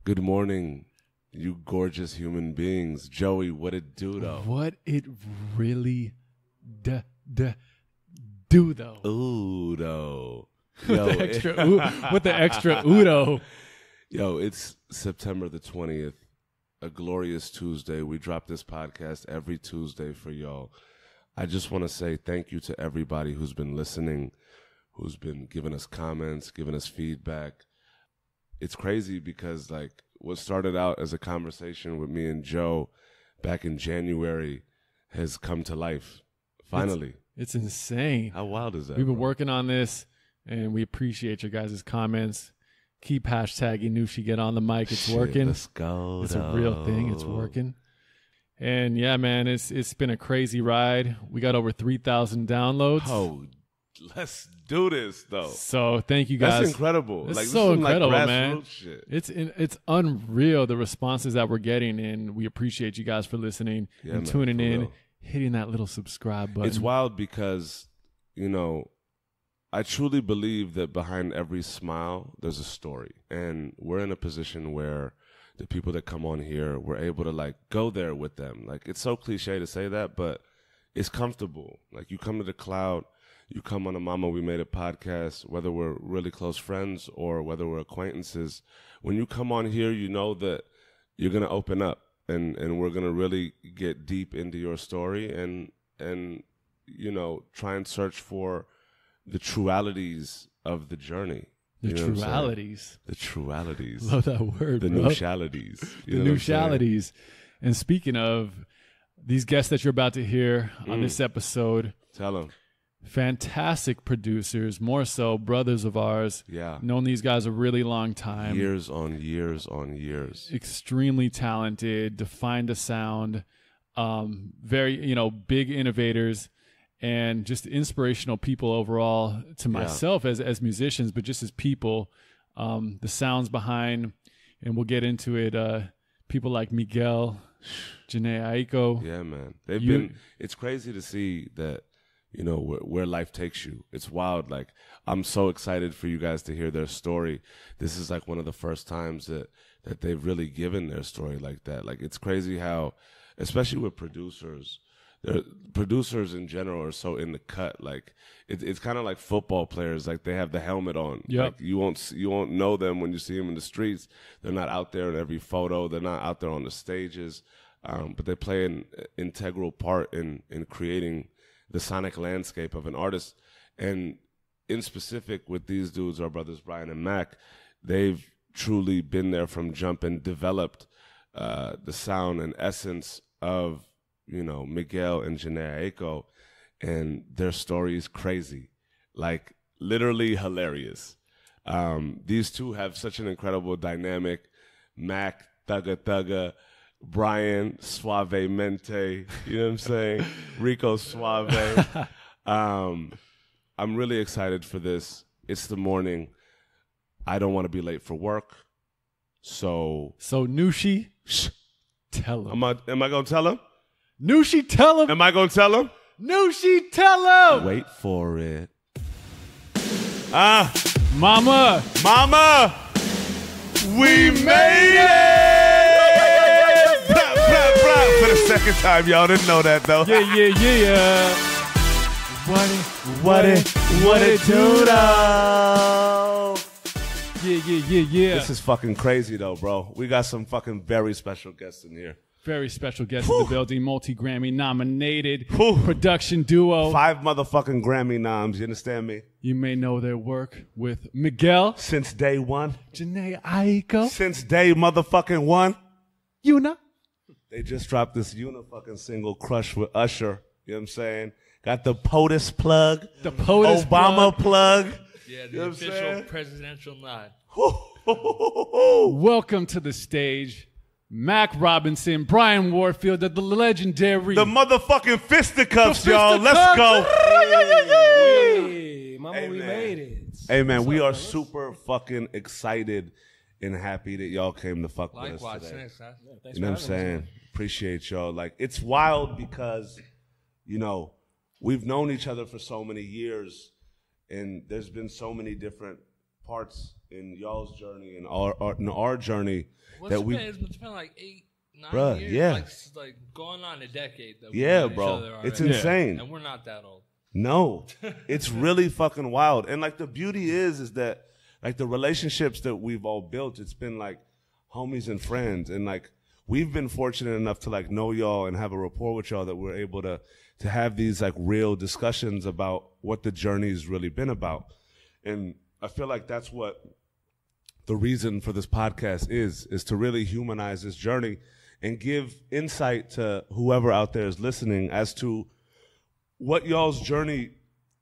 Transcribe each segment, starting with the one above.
Good morning, you gorgeous human beings. Joey, what it do, though? What it really do, though. Ooh, though. With the extra Udo. Yo, it's September the 20th, a glorious Tuesday. We drop this podcast every Tuesday for y'all. I just want to say thank you to everybody who's been listening, who's been giving us comments, giving us feedback. It's crazy because, like, what started out as a conversation with me and Joe back in January has come to life, finally. It's insane. How wild is that? We've been working on this, and we appreciate your guys' comments. Keep hashtagging Nushi Get on the mic. It's working. Let's go. It's a real thing. It's working. And yeah, man, it's been a crazy ride. We got over 3,000 downloads. Oh, let's do this though. So thank you guys. That's incredible. It's like, so this incredible, like man. Shit. It's unreal, the responses that we're getting, and we appreciate you guys for listening and tuning in, real. hitting that little subscribe button. It's wild because, you know, I truly believe that behind every smile, there's a story. And we're in a position where the people that come on here, we're able to, like, go there with them. Like, it's so cliche to say that, but it's comfortable. Like, you come to the cloud, you come on a Mama We Made It podcast, whether we're really close friends or whether we're acquaintances. When you come on here, you know that you're going to open up and we're going to really get deep into your story and, you know, try and search for the trualities of the journey. The trualities. The trualities. Love that word, The bro. neutralities. The neutralities. And speaking of these guests that you're about to hear on this episode, tell them. Fantastic producers, more so brothers of ours. Yeah. Known these guys a really long time. Years on years on years. Extremely talented, defined a sound, very, big innovators, and just inspirational people overall to myself as musicians, but just as people. The sounds behind, and we'll get into it, people like Miguel, Jhené Aiko. Yeah, man. It's crazy to see that, you know, where life takes you. It's wild. Like, I'm so excited for you guys to hear their story. This is like one of the first times that they've really given their story like that. Like, it's crazy how, especially with producers in general are so in the cut. Like, it's kind of like football players. Like, they have the helmet on. Yep. Like, you won't know them when you see them in the streets. They're not out there in every photo. They're not out there on the stages. But they play an integral part in creating the sonic landscape of an artist. And in specific with these dudes, our brothers Brian and Mac, they've truly been there from jump and developed the sound and essence of, you know, Miguel and Jhené Aiko, and their story is crazy, like literally hilarious. These two have such an incredible dynamic. Mac, Thugga, Brian, Suavemente, you know what I'm saying? Rico Suave. I'm really excited for this. It's the morning. I don't want to be late for work. So Nushi, tell him. Am I going to tell him? Nushi, tell him. Am I going to tell him? Nushi, tell him. Wait for it. Mama, we made it! For the second time, y'all didn't know that though. Yeah. What it do though? Yeah. This is fucking crazy though, bro. We got some fucking very special guests in here. Very special guest in the building, Multi-Grammy nominated production duo. 5 motherfucking Grammy noms, you understand me? You may know their work with Miguel. Since day one. Jhené Aiko. Since day motherfucking one. Yuna. They just dropped this fucking single, Crush with Usher. You know what I'm saying? Got the POTUS plug. The POTUS Obama plug. Yeah, the official presidential nod. Welcome to the stage, Mac Robinson, Brian Warfield, the legendary. The motherfucking Fisticuffs, y'all. Let's go. Hey, mama, we made it. Hey, man, we are super fucking excited and happy that y'all came to fuck with us Likewise, today. thanks, huh? You know what I'm saying? Appreciate y'all. Like, it's wild because, you know, we've known each other for so many years, and there's been so many different parts in y'all's journey and our journey that it's been like 8-9 years. Yeah. Like going on a decade. That bro. It's insane. And we're not that old. No, it's really fucking wild. And like the beauty is that like the relationships that we've all built, it's been like homies and friends. And like we've been fortunate enough to like know y'all and have a rapport with y'all that we're able to have these like real discussions about what the journey's really been about. And I feel like that's what the reason for this podcast is to really humanize this journey and give insight to whoever out there is listening as to what y'all's journey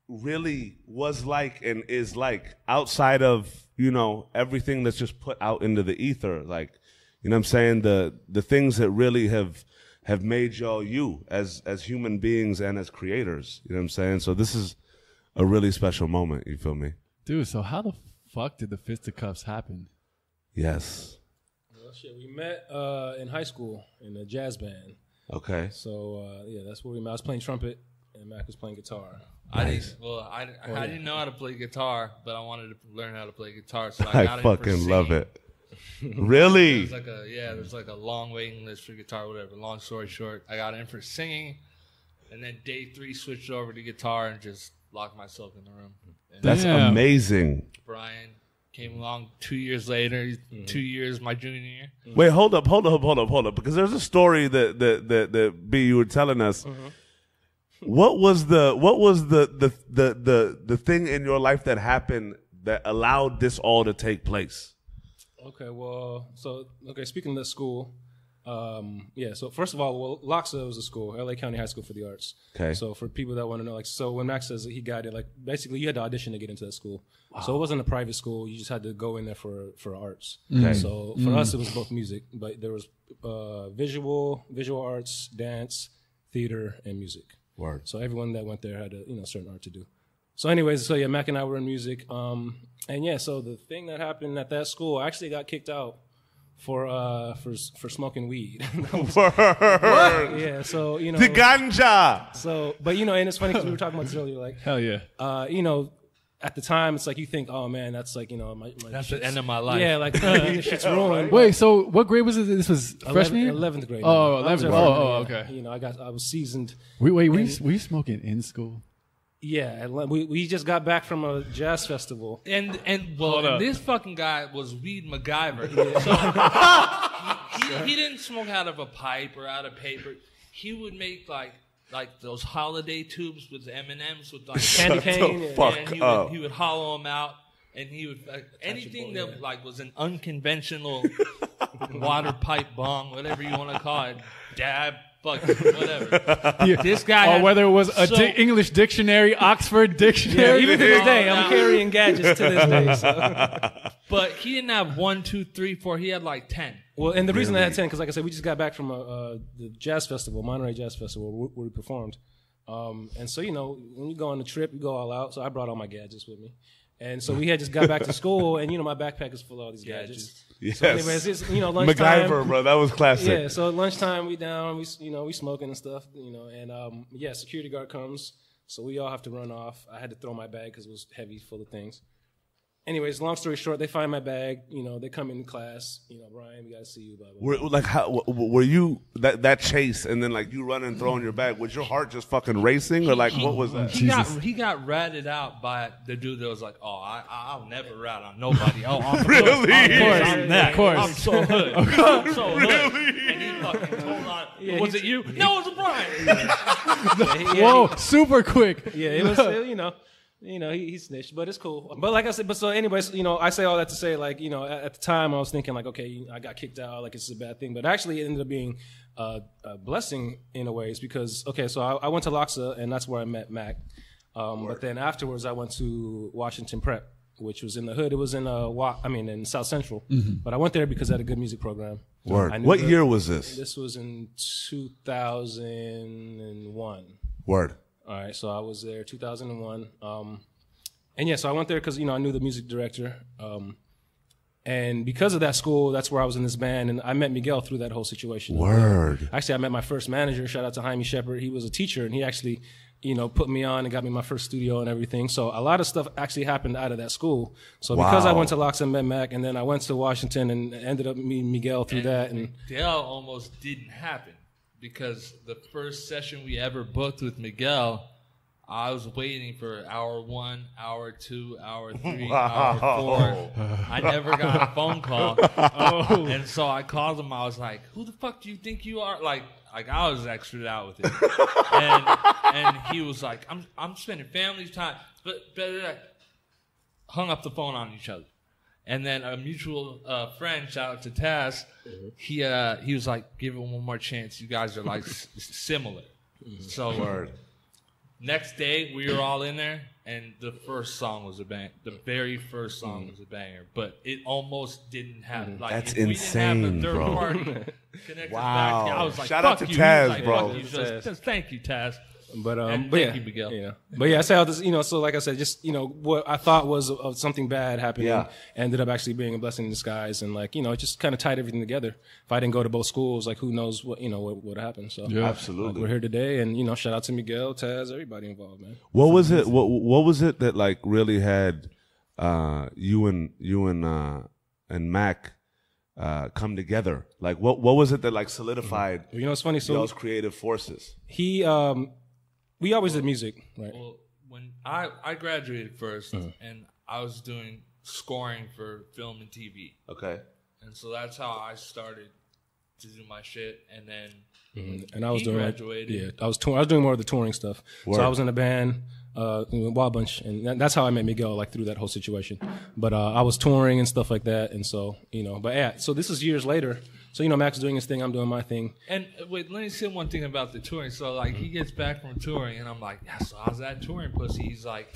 really was like and is like outside of, you know, everything that's just put out into the ether. Like, you know what I'm saying? The things that really have made y'all you as human beings and as creators. You know what I'm saying? So this is a really special moment. You feel me? Dude, so how the fuck did the Fisticuffs happen? Yes. Well, shit, we met in high school in a jazz band. Okay. So, yeah, that's where we met. I was playing trumpet, and Mac was playing guitar. I didn't know how to play guitar, but I wanted to learn how to play guitar, so I got I fucking in love it. Really? There's like a long waiting list for guitar, whatever. Long story short, I got in for singing, and then day 3 switched over to guitar and just locked myself in the room. And That's amazing. Brian came along 2 years later, 2 years my junior year. Wait, hold up, because there's a story that B you were telling us. What was the thing in your life that happened that allowed this all to take place? Okay, well, speaking of the school, so first of all, LACHSA was a school, LA County High School for the Arts. Okay. So for people that want to know, like, so when Max says that he got it, like, basically you had to audition to get into that school. Wow. So it wasn't a private school, you just had to go in there for arts. Okay. So for us, it was both music, but there was visual arts, dance, theater, and music. Word. So everyone that went there had a certain art to do. So anyways, Mac and I were in music. So the thing that happened at that school, I actually got kicked out for smoking weed. Word. Yeah, so, the ganja. So, but, and it's funny because we were talking about this earlier, like, hell yeah. At the time, it's like you think, oh man, that's like, my that's the end of my life. Yeah, like this shit's ruined. Wait, so what grade was it? This was freshman year? 11th grade. Oh, 11th. Oh, okay. I was seasoned. Were you smoking in school? Yeah, we just got back from a jazz festival. And this fucking guy was Weed MacGyver. Yeah. So he didn't smoke out of a pipe or out of paper. He would make like those holiday tubes with M&Ms with like candy cane. And he would hollow them out, and he would anything that like was an unconventional water pipe bong, whatever you want to call it, dab, fuck, whatever. Yeah. This guy, or whether it was English dictionary, Oxford dictionary. Yeah, even to this day, I'm carrying gadgets to this day. So. But he didn't have 1, 2, 3, 4. He had like 10. Well, and the reason I had 10, because like I said, we just got back from the jazz festival, Monterey Jazz Festival, where we performed. And so, when you go on a trip, you go all out. So I brought all my gadgets with me. And so we had just got back to school, and, my backpack is full of all these gadgets. Yes. So anyways, it's, lunchtime. MacGyver, bro, that was classic. Yeah, so at lunchtime, we down, we smoking and stuff, and, security guard comes. So we all have to run off. I had to throw my bag because it was heavy, full of things. Anyways, long story short, they find my bag. They come in class. Brian, we got to see you. Blah, blah, blah. Were you that chase and then like you run and throwing your bag? Was your heart just fucking racing or what was that? He got ratted out by the dude that was like, "Oh, I'll never rat on nobody." Oh, I'm really? Of course. I'm so hood. I'm so really? Hood. And he fucking told on. Yeah, was it you? No, it was Brian. Whoa, super quick. Yeah, it was. He snitched, but it's cool. But like I said, anyways, I say all that to say, like, at the time I was thinking like, okay, I got kicked out, like it's a bad thing. But actually it ended up being a blessing in a ways because, okay, so I went to LACHSA and that's where I met Mac. But then afterwards I went to Washington Prep, which was in the hood. It was in in South Central. Mm-hmm. But I went there because I had a good music program. Word. What year was this? This was in 2001. Word. All right, so I was there 2001. So I went there because, I knew the music director. And because of that school, that's where I was in this band. And I met Miguel through that whole situation. Word. Actually, I met my first manager. Shout out to Jaime Shepard. He was a teacher, and he actually, put me on and got me my first studio and everything. So a lot of stuff actually happened out of that school. So because I went to Locks and met Mac, and then I went to Washington and ended up meeting Miguel through that. And Miguel almost didn't happen because the first session we ever booked with Miguel, I was waiting for hour 1, hour 2, hour 3, hour 4. I never got a phone call. And so I called him. I was like, "Who the fuck do you think you are?" Like I was extra out with it. And he was like, I'm spending family time. But hung up the phone on each other. And then a mutual friend, shout out to Taz, he was like, "Give it one more chance. You guys are like similar." So next day we were all in there, and the first song was a bang. The very first song was a banger, but it almost didn't happen. Like, that's if insane, we didn't have a third bro. party connected Wow. back, I was like, Shout "Fuck out to you." Taz, He was like, bro. "Fuck you." Just thank you, Taz. But And but thank yeah, you, Miguel. yeah. But yeah, I say all this, so like I said, just what I thought was of something bad happening ended up actually being a blessing in disguise, and like it just kind of tied everything together. If I didn't go to both schools, like who knows what what happened. So Absolutely, we're here today, and shout out to Miguel, Taz, everybody involved, man. What was it? What was it that like really had you and Mac come together? Like what was it that like solidified? It's funny. So those creative forces. We always did music, right? Well, when I graduated first, and I was doing scoring for film and TV. Okay. And so that's how I started to do my shit. And then and I was doing graduated. I was doing more of the touring stuff. So I was in a band, Wild Bunch, and that's how I met Miguel, like through that whole situation. But I was touring and stuff like that, and so but yeah. So this is years later. So Mac's doing his thing, I'm doing my thing. And wait, let me say one thing about the touring. So like he gets back from touring, and I'm like, "Yeah, so how's that touring, pussy?" He's like,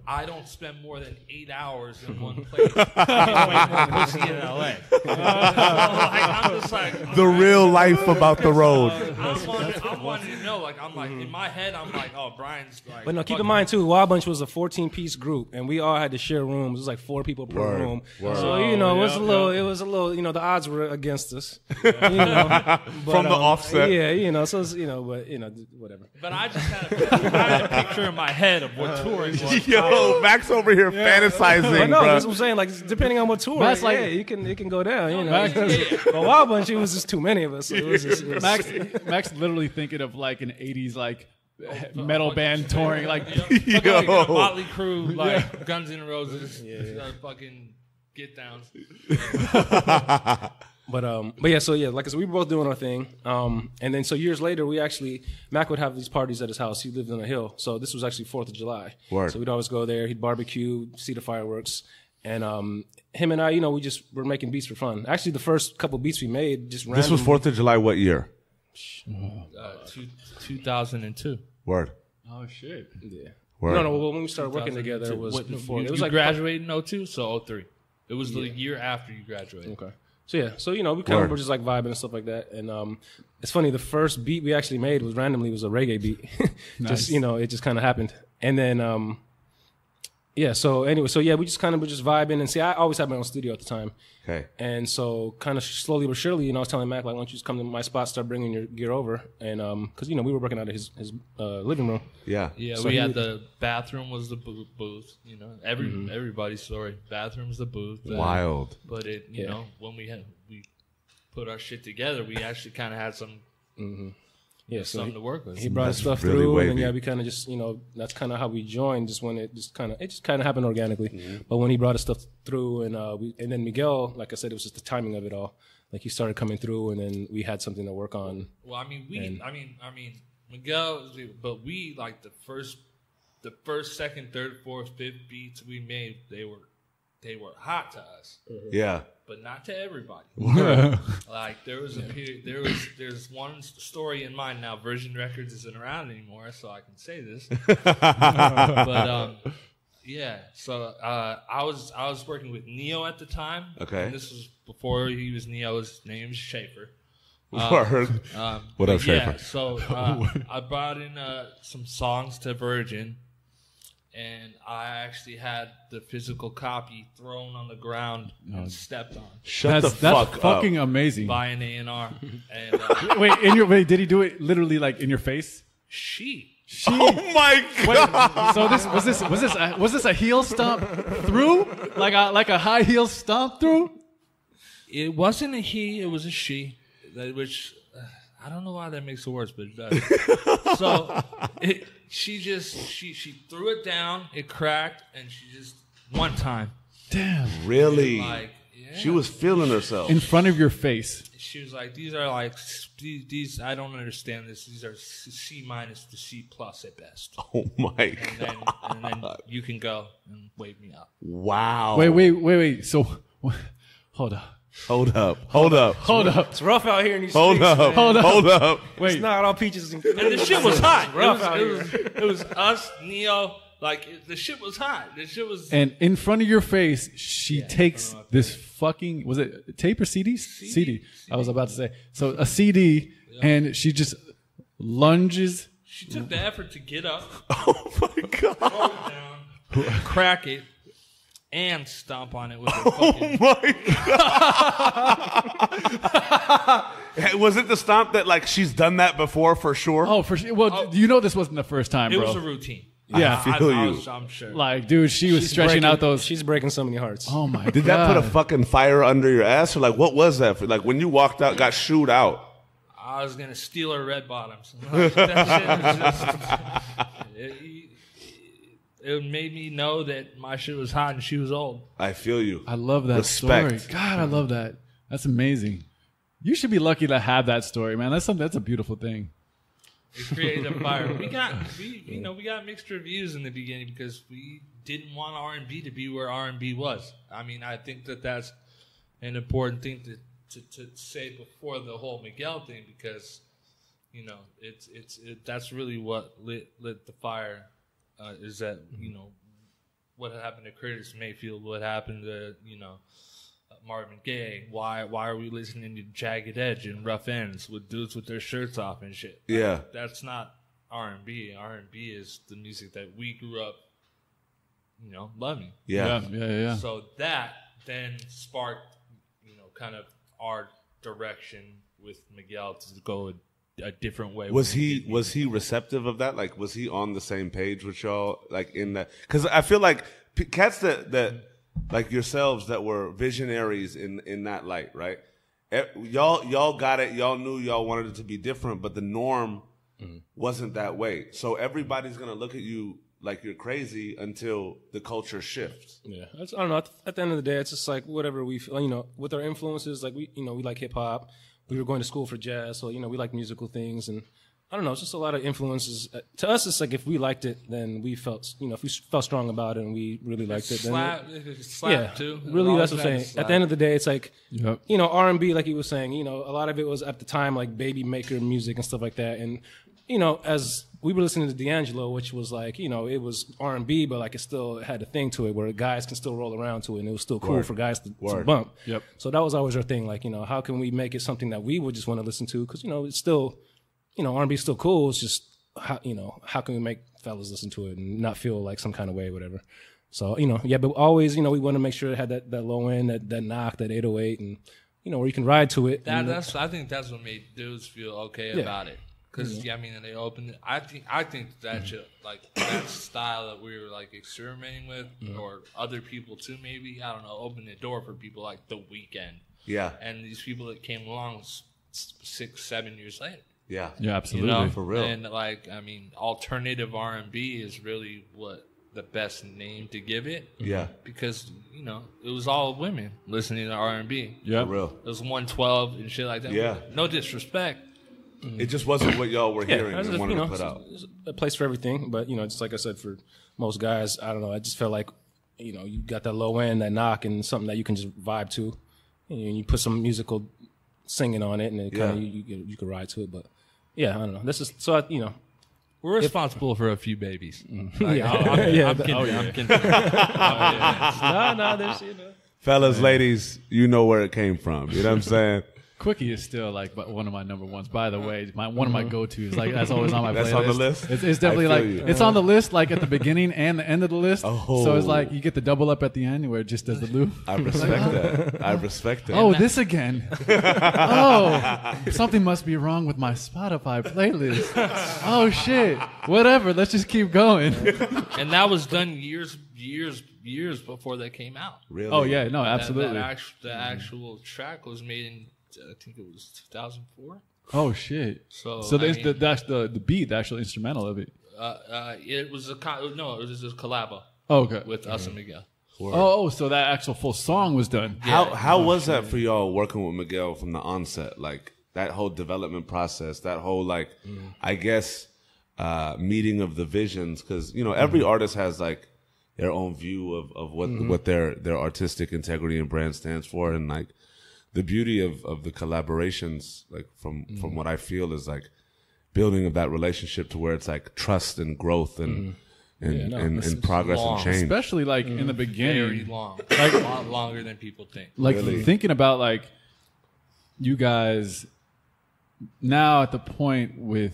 "I don't spend more than 8 hours in one place. I get way more pussy in LA." So, I'm just like The real life about the road. I wanted to know, like, I'm like in my head, I'm like, "Oh, Brian's like." But no, keep in mind too, Wild Bunch was a 14-piece group, and we all had to share rooms. It was like 4 people per room. So it was a little, the odds were against us. But, From the offset. Yeah, so it's, but whatever. But I just had a picture in my head of what touring was. Yo, Mac's over here fantasizing, But no, bro. that's what I'm saying. Like, depending on what tour, That's like- it can go down. Yeah. But Wild Bunch, it was just too many of us. So it was just, Max literally thinking of like an 80s like metal band touring like Motley Crue, like Guns N' Roses, fucking get downs. But yeah, so yeah, like I said, we were both doing our thing. And then so years later, Mac would have these parties at his house. He lived on a hill, so this was actually 4th of July. Word. So we'd always go there. He'd barbecue, see the fireworks, and him and I, we just were making beats for fun. Actually, the first couple beats we made just This was 4th of July. What year? 2002. Word. oh shit. Yeah. Word. No, well, when we started working together, it was before. It was You like graduated in 02, so 03. It was the year after you graduated. Okay. So yeah, so we kind of were just like vibing and stuff like that. And it's funny, the first beat we actually made was a reggae beat. Just it just kind of happened. And then yeah, so anyway, we just kind of were just vibing. And see, I always had my own studio at the time. Okay. And so kind of slowly but surely, I was telling Mac, like, why don't you just come to my spot, start bringing your gear over? And because we were working out of his living room. Yeah. Yeah, So we had the bathroom was the booth. Everybody's story. Bathroom's the booth. Wild. But when we put our shit together, we actually kind of had some something to work with. He brought his stuff really through, wavy. and then we kind of just that's kind of how we joined. Just when it just kind of happened organically. But when he brought his stuff through, and then Miguel, like I said, it was just the timing of it all. Like he started coming through, and then we had something to work on. Well, I mean, Miguel, but we like the first, second, third, fourth, fifth beats we made. They were hot to us. Yeah. But not to everybody. Like there was a period. There's one story in mind now. Virgin Records isn't around anymore, so I can say this. But yeah. So I was working with Neo at the time. Okay. And this was before he was Neo. His name was Schaefer. Word. What up, Schaefer? Yeah. So I brought in some songs to Virgin. And I actually had the physical copy thrown on the ground and stepped on. That's fucking amazing. By an A&R. And Wait, did he do it literally like in your face? she Oh my God! Wait, so was this a heel stomp through? Like a high heel stomp through? It wasn't a he, it was a she, which I don't know why that makes it worse, but it does. So she threw it down, it cracked, and she just one time. Damn. Really? Like, yeah. She was feeling herself In front of your face. She was like, these are like, these I don't understand this. These are C- to C+ at best. Oh my God. And then you can go and wave me up. Wow. Wait. So, hold up. Hold up. It's rough out here in these Hold streets, up. man. Hold up. Wait. It's not all peaches and And the shit was hot. rough out here. It was us, Neo. Like, the shit was hot. The shit was... And in front of your face, she takes this fucking, was it tape or CD? CD. I was about to say. So a CD, and she just lunges. She took the effort to get up, Oh my God. throw it down, crack it, and stomp on it with her fucking... Hey, was it the stomp that like she's done that before for sure? Oh, for sure. Well, you know this wasn't the first time, It bro. was a routine. Yeah. I feel you. I'm sure. Like, dude, she was stretching out those. She's breaking so many hearts. Oh my God. Did that put a fucking fire under your ass? Or like, what was that? For? Like, when you walked out, got shooed out. I was gonna steal her red bottoms. That shit was just, it made me know that my shit was hot and she was old. I feel you. I love that Respect. story. God, I love that. That's amazing. You should be lucky to have that story, man. That's a beautiful thing. It created a fire. We got mixed reviews in the beginning because we didn't want R&B to be where R&B was. I mean, I think that that's an important thing to say before the whole Miguel thing because, you know, that's really what lit the fire. Is that, you know, what happened to Curtis Mayfield, what happened to, you know, Marvin Gaye, why are we listening to Jagged Edge and Rough Ends with dudes with their shirts off and shit? Yeah. That's not R&B. R&B is the music that we grew up, you know, loving. Yeah. So that then sparked, you know, kind of our direction with Miguel to go a different way. Was he receptive of that? Like, was he on the same page with y'all? Like in that? Because I feel like cats that like yourselves that were visionaries in that light, right? Y'all got it. Y'all knew y'all wanted it to be different, but the norm wasn't that way. So everybody's gonna look at you like you're crazy until the culture shifts. Yeah, I don't know. At the end of the day, it's just like whatever we feel. You know, with our influences, like we like hip hop. We were going to school for jazz, so we like musical things, and I don't know. It's just a lot of influences. To us, it's like if we liked it, then we felt, if we felt strong about it and we really liked it, then slap too. Really, that's what I'm saying. At the end of the day, it's like R&B, like he was saying. A lot of it was at the time like baby maker music and stuff like that, and as we were listening to D'Angelo, which was like, it was R&B, but like it still had a thing to it where guys can still roll around to it, and it was still cool for guys to bump. Yep. So that was always our thing. Like, how can we make it something that we would just want to listen to? Because, it's still, R&B is still cool. It's just, how can we make fellas listen to it and not feel like some kind of way or whatever? So, but always, we want to make sure it had that low end, that knock, that 808, and, where you can ride to it. I think that's what made dudes feel okay about it. Because and they opened it. I think that shit, like that style that we were like experimenting with, or other people too, maybe, I don't know, opened the door for people like The Weeknd. Yeah. And these people that came along 6-7 years later. Yeah. Yeah, absolutely. For real. And alternative R&B is really what the best name to give it. Yeah. Because it was all women listening to R&B. Yeah. For real. It was 112 and shit like that. Yeah. No disrespect. It just wasn't what y'all were hearing and wanted to put out. There's a place for everything, but just like I said, for most guys, I don't know. I just felt like you got that low end, that knock, and something that you can just vibe to, and you put some musical singing on it, and it kind of you can ride to it. But yeah, I don't know. This is so we're responsible for a few babies. I'm kidding. No, there's Fellas, ladies, you know where it came from. You know what I'm saying? Quickie is still like one of my number ones. By the way, one of my go-tos. Like that's always on my playlist. That's on the list. It's definitely like it's on the list, like at the beginning and the end of the list. Oh. So it's like you get the double up at the end where it just does the loop. I respect that. I respect that. Oh, this again. Oh, something must be wrong with my Spotify playlist. Oh shit. Whatever. Let's just keep going. And that was done years before that came out. Really? Oh yeah, no, absolutely. The actual track was made in, I think it was 2004. Oh shit. So there's the beat, the actual instrumental of it. It was it was a collabo. Oh, okay. With us and Miguel. Oh, so that actual full song was done. How was that for y'all working with Miguel from the onset? Like that whole development process, that whole I guess meeting of the visions, because every artist has like their own view of what their artistic integrity and brand stands for, and like the beauty of the collaborations, like from what I feel is like building of that relationship to where it's like trust and growth and progress long. and change. Especially like in the beginning. Very long. Like a lot longer than people think. Like thinking about like you guys now at the point when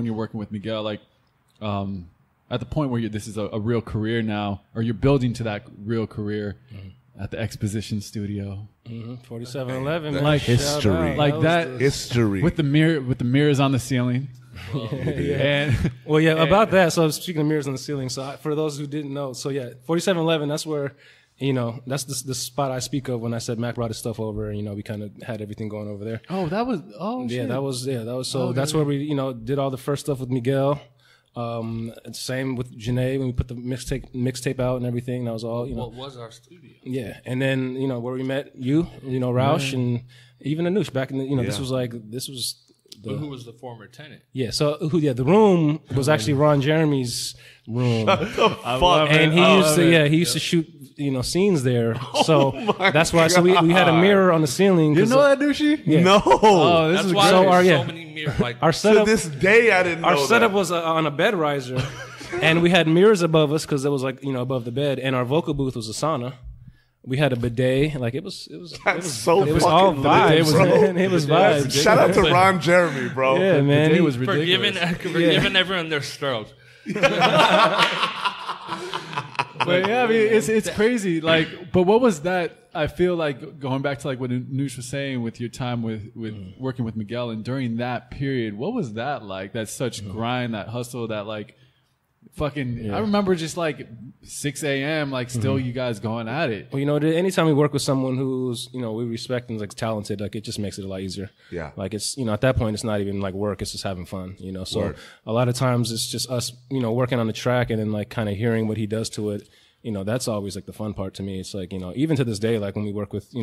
you're working with Miguel, like at the point where this is a real career now, or you're building to that real career at the Exposition Studio. 4711, like history, like that history with the mirrors on the ceiling. About that. So speaking of mirrors on the ceiling, so for those who didn't know, 4711. That's where that's the spot I speak of when I said Mac brought his stuff over. And, we kind of had everything going over there. Oh, that was shit. That was so. That's where we did all the first stuff with Miguel. Same with Jhené when we put the mixtape out and everything. That was all. What was our studio? Yeah, and then where we met you, Roush, and even Anush back in the. This was. Who was the former tenant? Yeah, so the room was actually Ron Jeremy's room. Shut the fuck. And he used to shoot scenes there. So that's why. So we had a mirror on the ceiling. You know that, Douchey? Yeah. No. Oh, this that's is why so so many mirrors. Like our setup. To this day, I didn't know our that. setup was on a bed riser, and we had mirrors above us because it was above the bed, and our vocal booth was a sauna. We had a bidet, like it was so it was all fucking vibes, bro. man. It was vibes. Shout out to Ron Jeremy, bro. Yeah, man. It was ridiculous. Forgiving everyone their strokes. But yeah, I mean, it's crazy. Like, but what was that? I feel like going back to like what Anush was saying with your time with working with Miguel, and during that period, what was that like? That such grind, that hustle, that like fucking. I remember just like 6 a.m. like still you guys going at it. Well, anytime we work with someone who's we respect and like talented, like it just makes it a lot easier. Yeah. Like it's at that point it's not even like work; it's just having fun. So Word. a lot of times it's just us working on the track and then like kind of hearing what he does to it. That's always like the fun part to me. It's like even to this day, like when we work with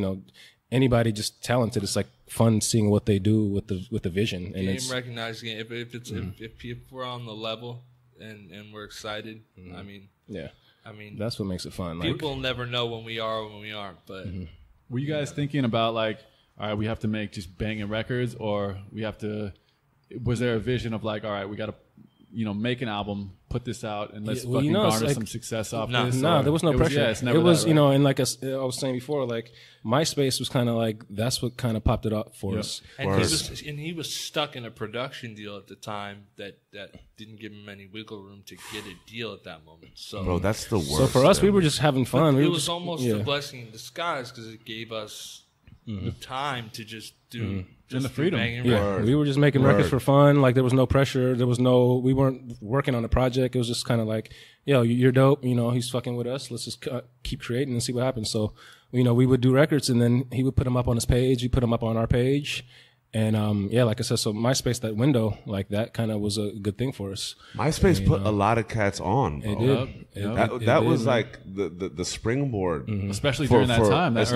anybody just talented, it's like fun seeing what they do with the vision. And it's recognizing it. If people are on the level and we're excited, I mean that's what makes it fun. People never know when we are or when we aren't. But were you guys thinking about like, all right, we have to make just banging records, or we have to? Was there a vision of like, all right, we got to make an album, put this out, and let's fucking garner some success off this? No, there was no pressure. It's never it was, that, right? And like I was saying before, like MySpace was kind of like that's what kind of popped it up for us. And he was stuck in a production deal at the time that didn't give him any wiggle room to get a deal at that moment. So, Bro, that's the worst. So for us, we were just having fun. It was almost a blessing in disguise because it gave us the time to just do. And the freedom. We were just making records for fun. Like there was no pressure. We weren't working on a project. It was just kind of like, yo, you're dope. He's fucking with us. Let's just keep creating and see what happens. So, we would do records and then he would put them up on his page. We put them up on our page. And, like I said, so MySpace, that window, like that kind of was a good thing for us. MySpace put a lot cats on, bro. It did. That was like the springboard. Especially during that time. That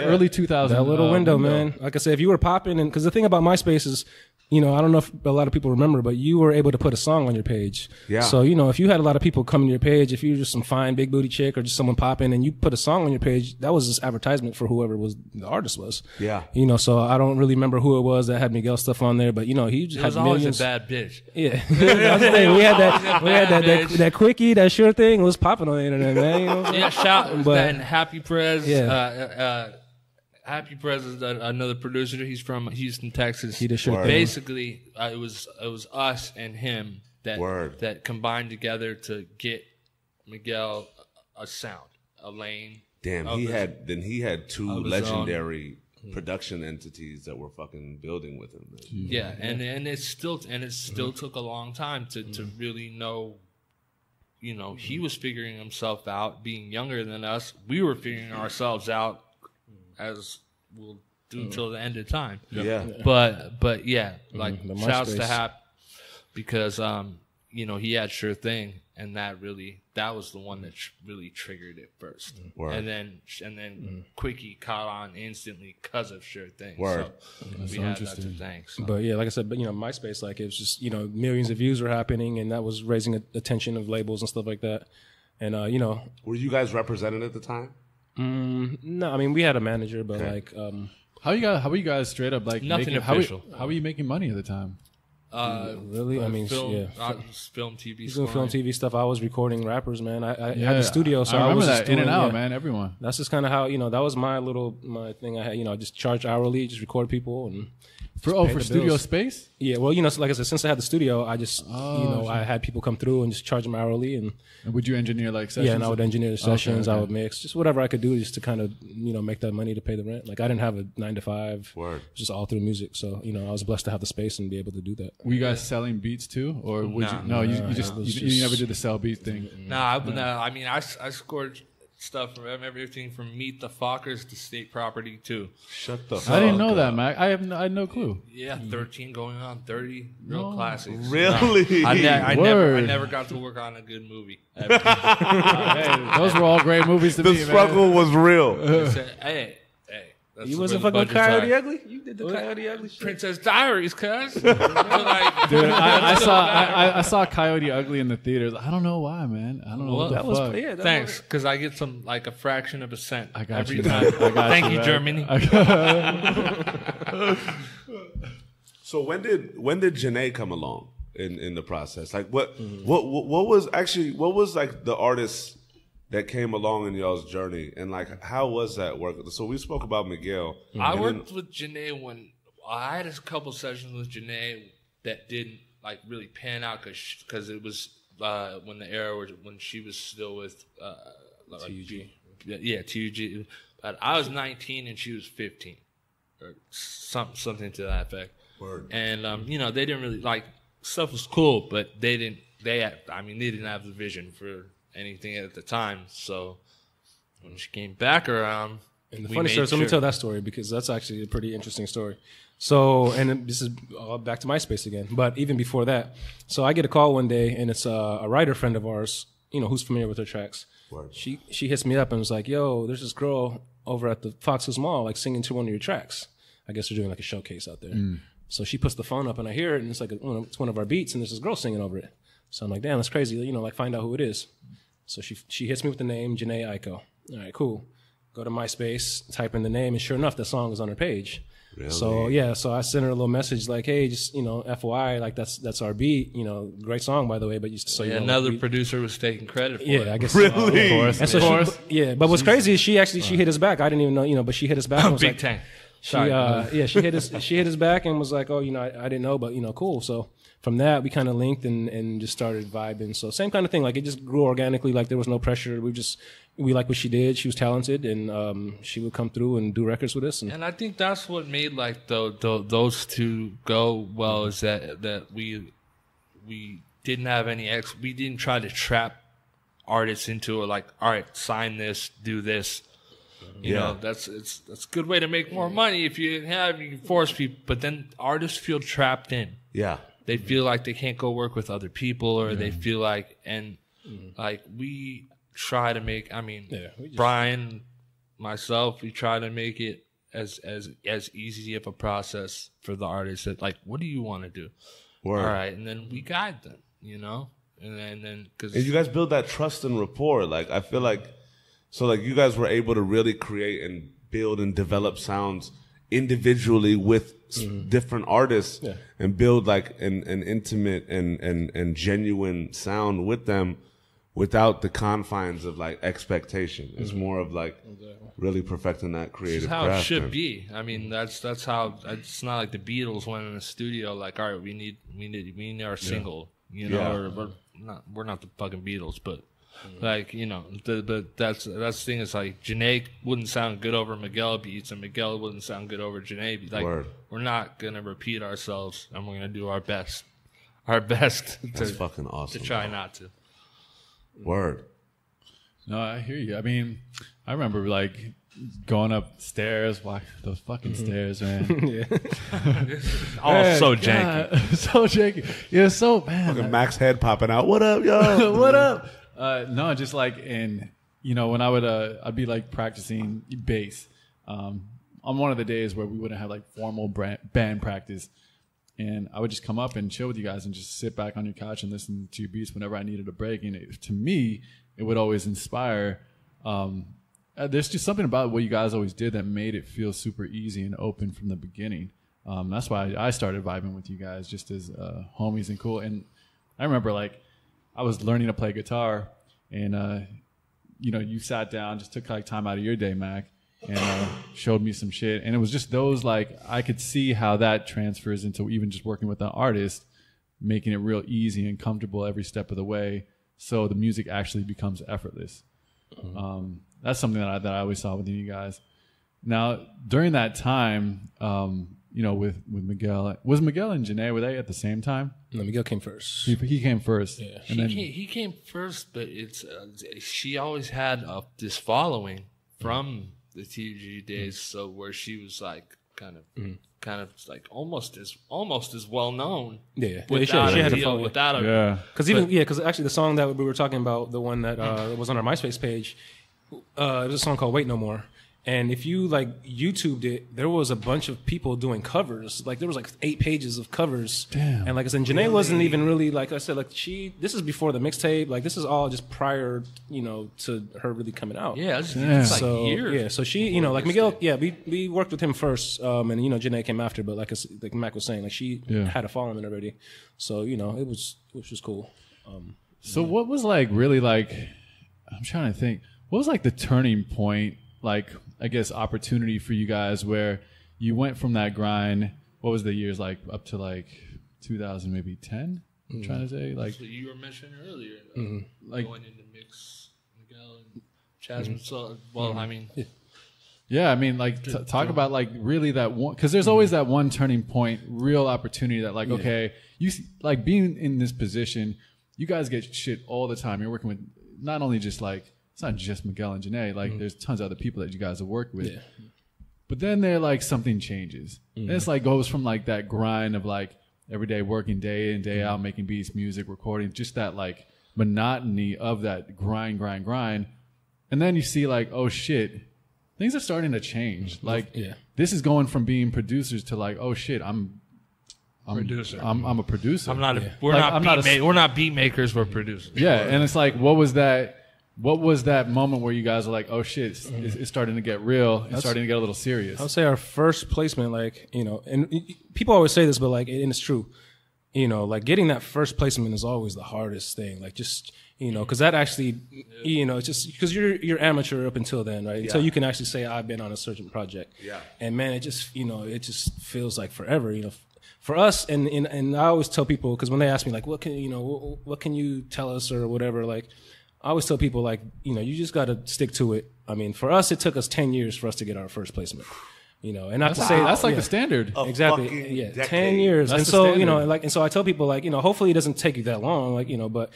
early 2000s. That little window, man. Like I said, if you were popping, and because the thing about MySpace is, I don't know if a lot of people remember, but you were able to put a song on your page. Yeah. So, if you had a lot of people coming to your page, if you were just some fine big booty chick or just someone popping and you put a song on your page, that was just advertisement for whoever the artist was. Yeah. So I don't really remember who it was that had Miguel stuff on there, but he just had always millions. a bad bitch. Yeah. That's the thing. We had that quickie, that sure thing was popping on the internet, man. Yeah, shout and Happy Perez. Yeah. Happy President's another producer. He's from Houston, Texas. He did sure. Basically, it was us and him that combined together to get Miguel a sound, a lane. Damn, he had two legendary production entities that were fucking building with him. Man. Yeah, and it still took a long time to really know. You know, he was figuring himself out, being younger than us. We were figuring ourselves out, as we'll do till the end of time. Yeah. But yeah, like shouts to MySpace. Hap because you know, he had Sure Thing, and that was the one that really triggered it first. Word. And then Quickie caught on instantly because of Sure Thing. Word. So we had that to thank. So. But yeah, like I said, MySpace, like it was just, you know, millions of views were happening, and that was raising attention of labels and stuff like that. And you know, were you guys represented at the time? no, I mean we had a manager, but like, How were you guys straight up like Nothing making, official. How were you making money at the time? really, I mean, film, yeah. film, TV, Doing film, TV stuff. I was recording rappers, man. I Yeah, had the studio, so I I remember was that just doing, in and out, yeah. man. Everyone. That's just kind of how, you know, that was my thing. I had, you know, I just charge hourly, just record people and For pay the studio bills. space. Yeah, well, you know, so like I said, since I had the studio, I just, you know, I had people come through and just charge them hourly, and And would you engineer like sessions? yeah, and I would engineer the sessions, okay. I would mix, just whatever I could do, just to kind of, you know, make that money to pay the rent. Like I didn't have a 9 to 5, Word. It was just all through music. So you know, I was blessed to have the space and be able to do that. Were you guys selling beats too, or would you? No, you just it was you just- never did the sell beat thing. I mean, I scored stuff from everything from Meet the Fockers to State Property too. Shut the fuck I didn't know up. that, Mac. I had no clue. Yeah, 13 going on 30, real classics. Really? I Word. never got to work on a good movie. Hey, those were all great movies to The me, man. struggle was real. Hey, that's You where wasn't the fucking with budget's Coyote at. Ugly? You did the Coyote Ugly shit. Princess Diaries, cuz. Like, Dude, I saw Coyote Ugly in the theaters. I don't know why, man. I don't know what the That was fuck. yeah. That thanks, because I get some like a fraction of a cent I got every you. time. I got Thank you, you, man. Germany. So when did Jhené come along in the process? Like what was like the artist that came along in y'all's journey, and like how was that work? So we spoke about Miguel. I worked with Jhené when I had a couple sessions with Jhené that didn't like really pan out because it was when the era when she was still with TUG. Yeah, TUG. But I was 19 and she was 15, or something to that effect. Word. And you know, they didn't really like stuff was cool, but they didn't have the vision for anything at the time. So when she came back around, And the we funny made story, so let me sure- tell that story because that's actually a pretty interesting story. So, and this is all back to MySpace again, but even before that, so I get a call one day, and it's a writer friend of ours, you know, who's familiar with her tracks. Word. She hits me up and was like, "Yo, there's this girl over at the Fox Hills Mall, like singing to one of your tracks. I guess they're doing like a showcase out there." So she puts the phone up, and I hear it, and it's like it's one of our beats, and there's this girl singing over it. So I'm like, "Damn, that's crazy!" You know, like find out who it is. So she hits me with the name Jhené Aiko. All right, cool. Go to MySpace, type in the name, and sure enough, the song is on her page. Really? So yeah, so I sent her a little message like, "Hey, just you know, FYI, like that's our beat. You know, great song by the way, but you so you know, another we- producer was taking credit for it. yeah, I guess Really? Of course. And so of course. yeah, but what's crazy is she hit us back. I didn't even know, you know, but she hit us back. And was Big like, Tank. she hit us back and was like, "Oh, you know, I didn't know, but you know, cool." So from that, we kind of linked and just started vibing. So same kind of thing. Like it just grew organically. Like there was no pressure. We liked what she did. She was talented, and she would come through and do records with us. And I think that's what made like those two go well is that we didn't have we didn't try to trap artists into it like, all right, sign this, do this. You know, that's a good way to make more money if you can force people, but then artists feel trapped in. Yeah. They feel like they can't go work with other people, or they feel like like we try to make. I mean, Brian, myself, we try to make it as easy of a process for the artist. That like, what do you want to do? Word. All right, and then we guide them. You know, and then because And you guys build that trust and rapport. Like I feel like, so like you guys were able to really create and build and develop sounds individually with different artists and build like an intimate and genuine sound with them without the confines of like expectation. It's more of like really perfecting that creative how craft. It should be. I mean, that's how. It's not like the Beatles went in the studio like, all right, we need our single, you know, or we're not the fucking Beatles, but like, you know, but that's the thing is like Jhené wouldn't sound good over Miguel beats, and Miguel wouldn't sound good over Jhené beats. Like, we're not gonna repeat ourselves, and we're gonna do our best. That's fucking awesome. To try not to. Word. No, I hear you. I mean, I remember like going upstairs, those fucking stairs, man. So janky. So janky. Yeah, so man. Fucking Mac's head popping out. What up, yo? What up? No, just like you know, when I'd be like practicing bass on one of the days where we wouldn't have like formal band practice, and I would just come up and chill with you guys and just sit back on your couch and listen to your beats whenever I needed a break. And to me, it would always inspire. There's just something about what you guys always did that made it feel super easy and open from the beginning. That's why I started vibing with you guys just as homies and cool. And I remember like I was learning to play guitar, and you know, you sat down, just took like time out of your day, Mac, and showed me some shit. And it was just those, like, I could see how that transfers into even just working with an artist, making it real easy and comfortable every step of the way, so the music actually becomes effortless. That's something that I always saw within you guys. Now, during that time, you know, with Miguel, was Miguel and Jhené, were they at the same time? No, Miguel came first. He came first. Yeah. And He came first, but it's she always had this following from the TG days, so where she was like kind of like almost as well known. Yeah, without she had a a following. without a because actually the song that we were talking about, the one that was on our MySpace page, it was a song called "Wait No More." And if you like YouTubed it, there was a bunch of people doing covers. Like there was like 8 pages of covers. Damn. And like I said, Jhené wasn't even really, like I said, like this is before the mixtape. Like this is all just prior, you know, to her really coming out. Yeah, it's like so years. yeah, so she, you know, like Miguel, we worked with him first, and you know, Jhené came after. But like Mac was saying, like she had a following already. So you know, it was cool. So what was like really like? I'm trying to think. What was like the turning point? Like, I guess, opportunity for you guys where you went from that grind. What was the years like up to like 2000, maybe 10? I'm trying to say, like, so you were mentioning earlier, like going into mix Miguel and Jasmine. So, well, I mean, yeah, I mean, like, talk about like really that one, because there's always that one turning point, real opportunity that like, okay, you like being in this position, you guys get shit all the time. You're working with not only just like. It's not just Miguel and Jhené. Like, there's tons of other people that you guys have worked with. Yeah. But then they're like, something changes. And it's like goes from like that grind of like every day working day in, day out, making beats, music, recording, just that like monotony of that grind. And then you see like, oh shit, things are starting to change. Like, this is going from being producers to like, oh shit, I'm a producer. I'm a producer. We're not beat makers, we're producers. Yeah. And it's like, what was that moment where you guys are like, oh shit, it's starting to get real, it's starting to get a little serious? I would say our first placement, like, you know, and people always say this, but like, and it's true, you know, like getting that first placement is always the hardest thing. Like just, you know, cause that actually, you know, it's just because you're amateur up until then, right? Until you can actually say, I've been on a certain project. Yeah. And man, it just, you know, it just feels like forever, you know, for us. And I always tell people, cause when they ask me like, what can you tell us or whatever, like, I always tell people, like, you know, you just got to stick to it. I mean, for us, it took us 10 years for us to get our first placement. You know, and not to say that's like the standard. Exactly. Yeah, 10 years. That's and so, standard. You know, like, and so I tell people, like, you know, hopefully it doesn't take you that long, like, you know, but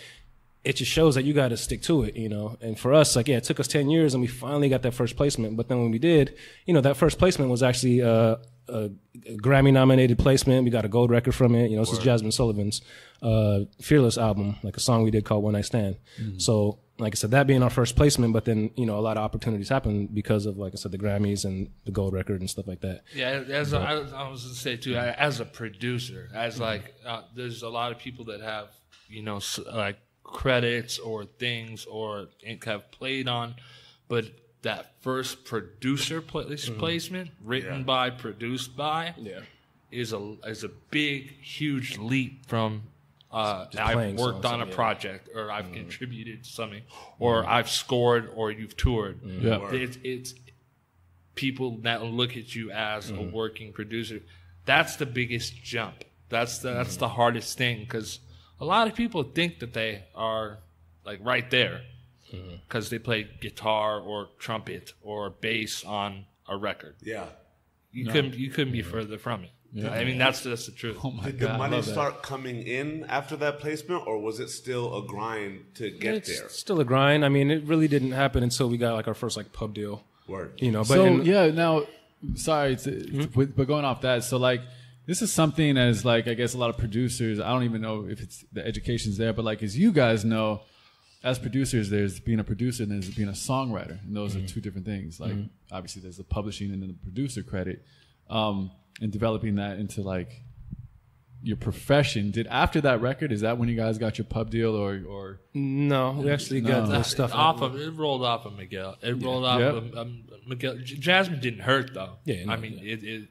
it just shows that you got to stick to it, you know. And for us, like, it took us 10 years and we finally got that first placement. But then when we did, you know, that first placement was actually a Grammy nominated placement. We got a gold record from it. You know, this is Jasmine Sullivan's Fearless album, like a song we did called One Night Stand. So, like I said, that being our first placement, but then, you know, a lot of opportunities happened because of, like I said, the Grammys and the gold record and stuff like that. Yeah, I was going to say too, as a producer, as like, there's a lot of people that have, you know, like credits or things or have played on, but that first producer placement, written by, produced by, is a big, huge leap from I've worked on a project, or I've contributed to something, or I've scored, or you've toured. It's people that look at you as a working producer. That's the biggest jump. That's the hardest thing, because a lot of people think that they are like right there because they play guitar or trumpet or bass on a record. Yeah. You couldn't be further from it. Yeah. I mean, that's the truth. Oh my Did God, the money start coming in after that placement, or was it still a grind to get there? Still a grind. I mean, it really didn't happen until we got like our first like pub deal. Word. You know, but so now, sorry, but going off that, so like this is something as like I guess a lot of producers. I don't even know if it's the education's there, but like as you guys know, as producers, there's being a producer and there's being a songwriter, and those are two different things. Like obviously, there's the publishing and then the producer credit. And developing that into like your profession. Did after that record, is that when you guys got your pub deal or no? We actually got the stuff off of it. Rolled off of Miguel. It rolled off of Miguel. Jasmine didn't hurt though. Yeah, no, I mean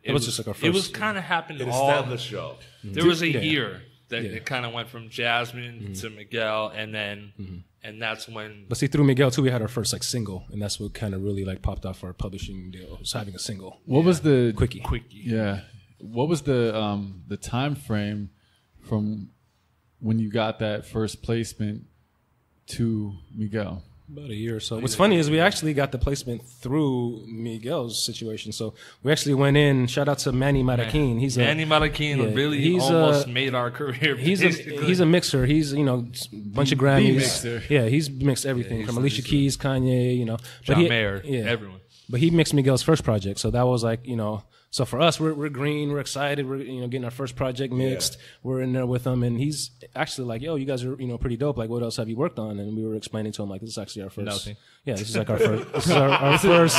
it was just like our first. It was kind of happening. It established show. There was a year that it kind of went from Jasmine to Miguel, and then and that's when. But see, through Miguel too, we had our first like single, and that's what kind of really like popped off our publishing deal. Was having a single. What was the Quickie? Yeah. What was the time frame from when you got that first placement to Miguel? About a year or so. What's funny is we actually got the placement through Miguel's situation. So we actually went in. Shout out to Manny Maraquin. Manny Maraquin really almost made our career. He's a mixer. He's a bunch of Grammys. Mixer. Yeah, he's mixed everything from Alicia Keys, Kanye. John Mayer, everyone. But he mixed Miguel's first project, so that was like So for us, we're green, we're excited, we're getting our first project mixed. Yeah. We're in there with him, and he's actually like, "Yo, you guys are pretty dope. Like, what else have you worked on?" And we were explaining to him like, "This is actually our first." Nothing. Yeah, this is like our first. This is our first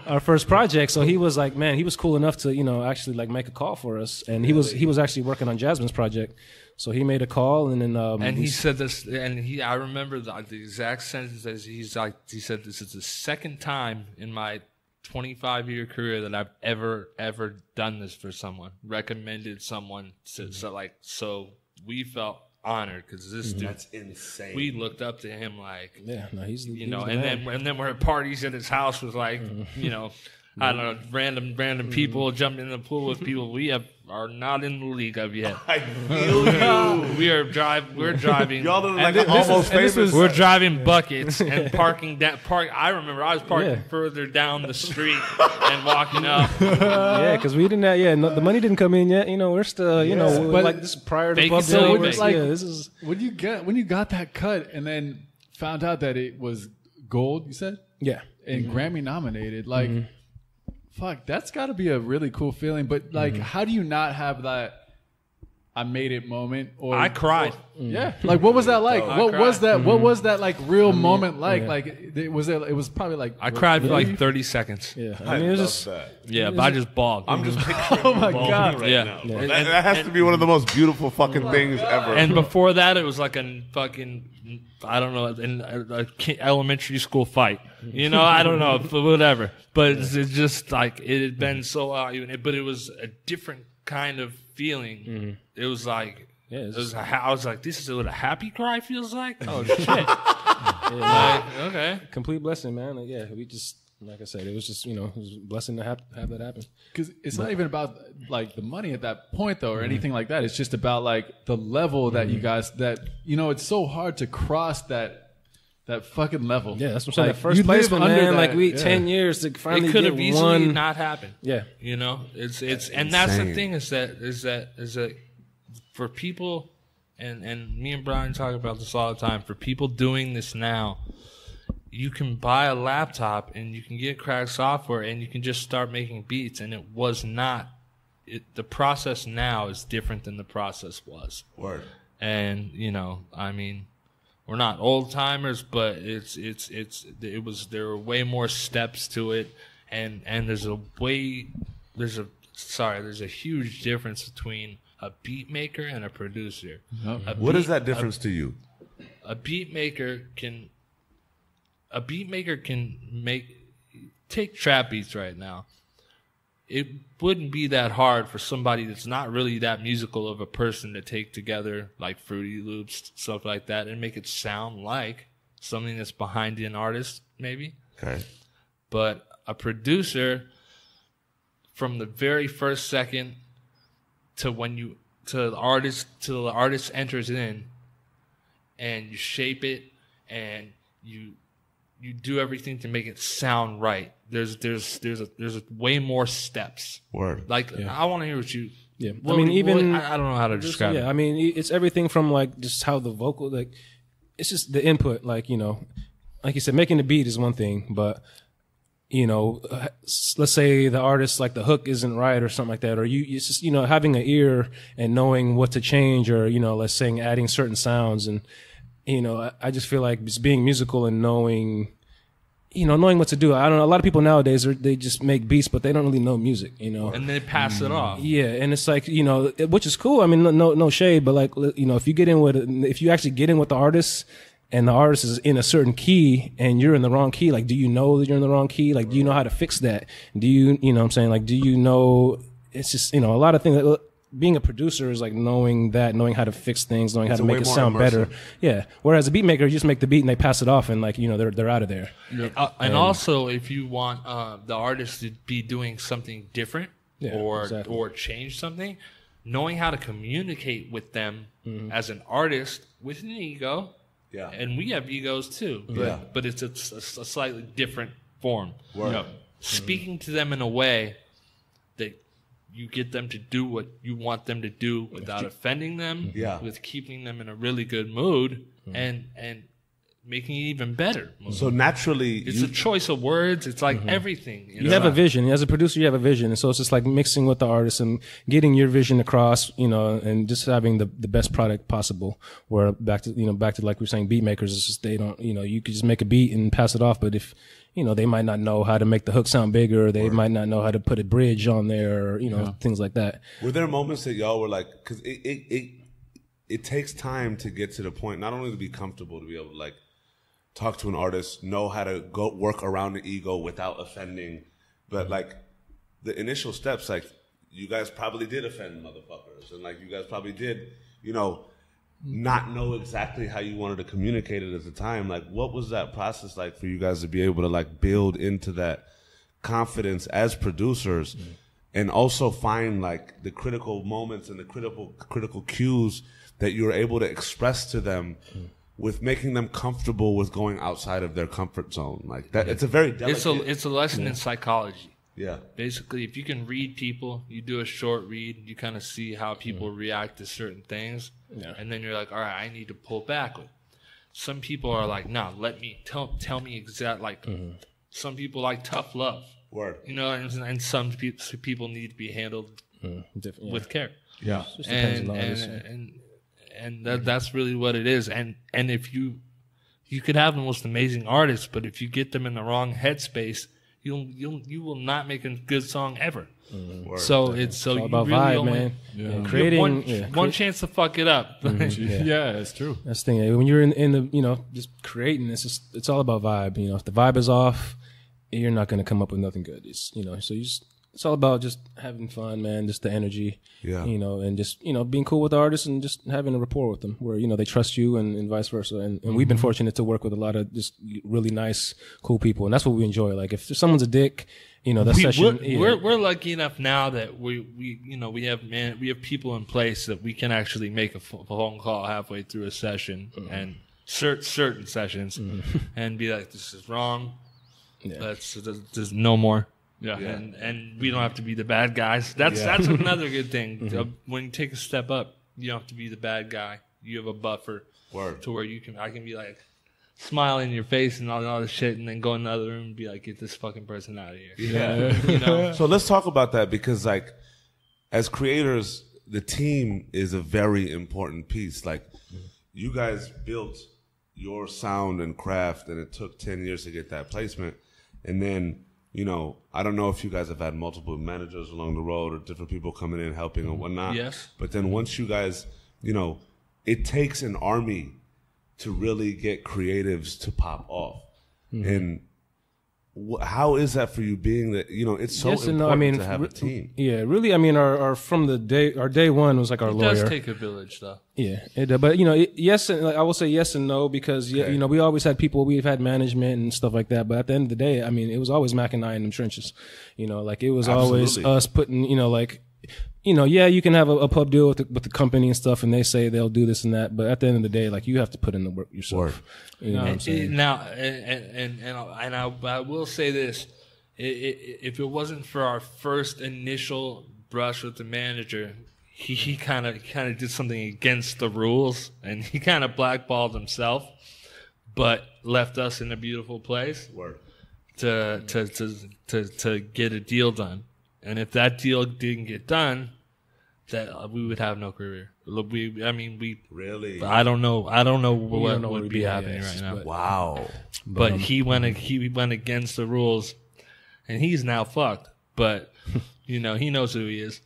our first project. So he was like, man, he was cool enough to actually like make a call for us, and he was actually working on Jasmine's project. So he made a call, and then and he said this, and I remember the exact sentence as he said, "This is the second time in my 25-year career that I've ever done this for someone, recommended someone so we felt honored because this dude, that's insane. We looked up to him like, he's and then we're at parties at his house with like, I don't know, random people jumping in the pool with people we are not in the league of yet. I feel you. We're driving. Y'all are like almost famous. We're driving buckets and parking I remember I was parking further down the street and walking up. Yeah, because we didn't have, the money didn't come in yet. We're still, but like this prior to Buffalo. So this is when you got that cut and then found out that it was gold, you said? Yeah. And Grammy nominated, like fuck, that's got to be a really cool feeling. But like, how do you not have that "I made it" moment? Or I cried. Yeah, like what was that like? What was that? What was that like real moment like? Like it was probably like I cried for like 30 seconds. Yeah, I mean, love it was just that. Yeah, but I just bawled. I'm just picturing oh my bawling God. right Yeah. now. Yeah. That has to be one of the most beautiful fucking things ever. And before that, it was like a fucking, I don't know, in a elementary school fight. I don't know, but whatever. But it's just like it had been so long, but it was a different kind of feeling. It was like, I was like, this is what a happy cry feels like. Oh shit! Okay, complete blessing, man. Like, we just. Like I said, it was just, it was a blessing to have that happen. Because it's not even about like the money at that point though, or anything like that. It's just about like the level that you guys it's so hard to cross that fucking level. Yeah, that's what I'm saying. That first placement, man, like 10 years to finally it could get have easily one. not happened. Yeah, it's and that's the thing is that for people, and me and Brian talk about this all the time. For people doing this now, you can buy a laptop and you can get cracked software and you can just start making beats. And it was not. The process now is different than the process was. Word. And I mean, we're not old timers, but there were way more steps to it, and there's a huge difference between a beat maker and a producer. What is that difference to you? A beat maker can take trap beats right now. it wouldn't be that hard for somebody that's not really that musical of a person to take together like Fruity Loops, stuff like that, and make it sound like something that's behind an artist, maybe. Okay. But a producer, from the very first second to the artist enters in, and you shape it, and you do everything to make it sound right. There's way more steps. Word. Like, I want to hear what you. Yeah, I don't know how to describe it. I mean, it's everything from like just how the vocal, like, it's just the input. Like, you know, like you said, making the beat is one thing, but you know, let's say the artist, like the hook isn't right or something like that, or it's just, you know, having an ear and knowing what to change, or, you know, let's say adding certain sounds. And, you know, I just feel like just being musical and knowing what to do. I don't know. A lot of people nowadays, they just make beats, but they don't really know music, you know. And they pass it off. Yeah. And it's like, you know, which is cool. I mean, no shade, but like, you know, if you actually get in with the artist, and the artist is in a certain key and you're in the wrong key, like, do you know that you're in the wrong key? Like, do you know how to fix that? Do you know what I'm saying? Like, do you know, it's just, you know, a lot of things. Being a producer is like knowing how to fix things, knowing how to make it sound better. Yeah. Whereas a beat maker, you just make the beat and they pass it off and, like, you know, they're out of there. And also, if you want the artist to be doing something different or change something, knowing how to communicate with them as an artist with an ego. Yeah, and we have egos too, but it's a slightly different form. You know, speaking to them in a way that you get them to do what you want them to do without offending them, with keeping them in a really good mood, and making it even better. So naturally, it's a choice of words. It's like everything. You have a vision. As a producer, you have a vision, and so it's just like mixing with the artist and getting your vision across, you know, and just having the best product possible. Where back to like we were saying, beat makers, it's just they don't, you know, you could just make a beat and pass it off, but if, you know, they might not know how to make the hook sound bigger, or they might not know how to put a bridge on there, or, you know, things like that. Were there moments that y'all were like, because it takes time to get to the point, not only to be comfortable, to be able to, like, talk to an artist, know how to go work around the ego without offending, but like the initial steps, like, you guys probably did offend motherfuckers, and like you guys probably did, you know, not know exactly how you wanted to communicate it at the time. Like, what was that process like for you guys to be able to, like, build into that confidence as producers, and also find, like, the critical moments and the critical cues that you were able to express to them with making them comfortable with going outside of their comfort zone? Like that, it's a very delicate... It's a lesson in psychology. Yeah. Basically, if you can read people, you do a short read, you kind of see how people react to certain things, and then you're like, all right, I need to pull back. Some people are like, nah, let me tell me exact, like, some people like tough love. Word. You know, and some people need to be handled with care. Yeah. And that's really what it is. And if you could have the most amazing artists, but if you get them in the wrong headspace, you will not make a good song ever. So it's all you about really vibe, only, man. you Creating have one chance to fuck it up. Yeah, it's true. That's the thing. When you're in the, you know, just creating, it's all about vibe. You know, if the vibe is off, you're not going to come up with nothing good. It's, you know, so it's all about just having fun, man. Just the energy, you know, and just, you know, being cool with the artists and just having a rapport with them where, you know, they trust you and vice versa. And we've been fortunate to work with a lot of just really nice, cool people. And that's what we enjoy. Like, if someone's a dick, you know, we're lucky enough now that we have people in place that we can actually make a phone call halfway through a session and certain sessions and be like, this is wrong. There's no more. Yeah. And we don't have to be the bad guys. That's another good thing. When you take a step up, you don't have to be the bad guy. You have a buffer to where I can be like, smile in your face and all this shit, and then go in the other room and be like, get this fucking person out of here. Yeah. You know? So let's talk about that, because, like, as creators, the team is a very important piece. Like, you guys built your sound and craft, and it took 10 years to get that placement. And then, you know, I don't know if you guys have had multiple managers along the road or different people coming in helping and whatnot. Yes. But then once you guys, you know, it takes an army to really get creatives to pop off. And how is that for you? Being that it's so important to have a team. Yeah, really. I mean, our day one was like our lawyer. It does take a village, though. Yeah, but yes, and I will say yes and no because we always had people. We've had management and stuff like that. But at the end of the day, I mean, it was always Mac and I in the trenches. Like it was always us putting. Yeah, you can have a pub deal with the company and stuff, and they say they'll do this and that. But at the end of the day, like you have to put in the work yourself. You know what I'm saying? Now, and I will say this: if it wasn't for our first initial brush with the manager, he kind of did something against the rules, and he kind of blackballed himself, but left us in a beautiful place to get a deal done. And if that deal didn't get done, that we would have no career. Really. I don't know what would be happening right now. Wow. But he went against the rules, and he's now fucked. But he knows who he is.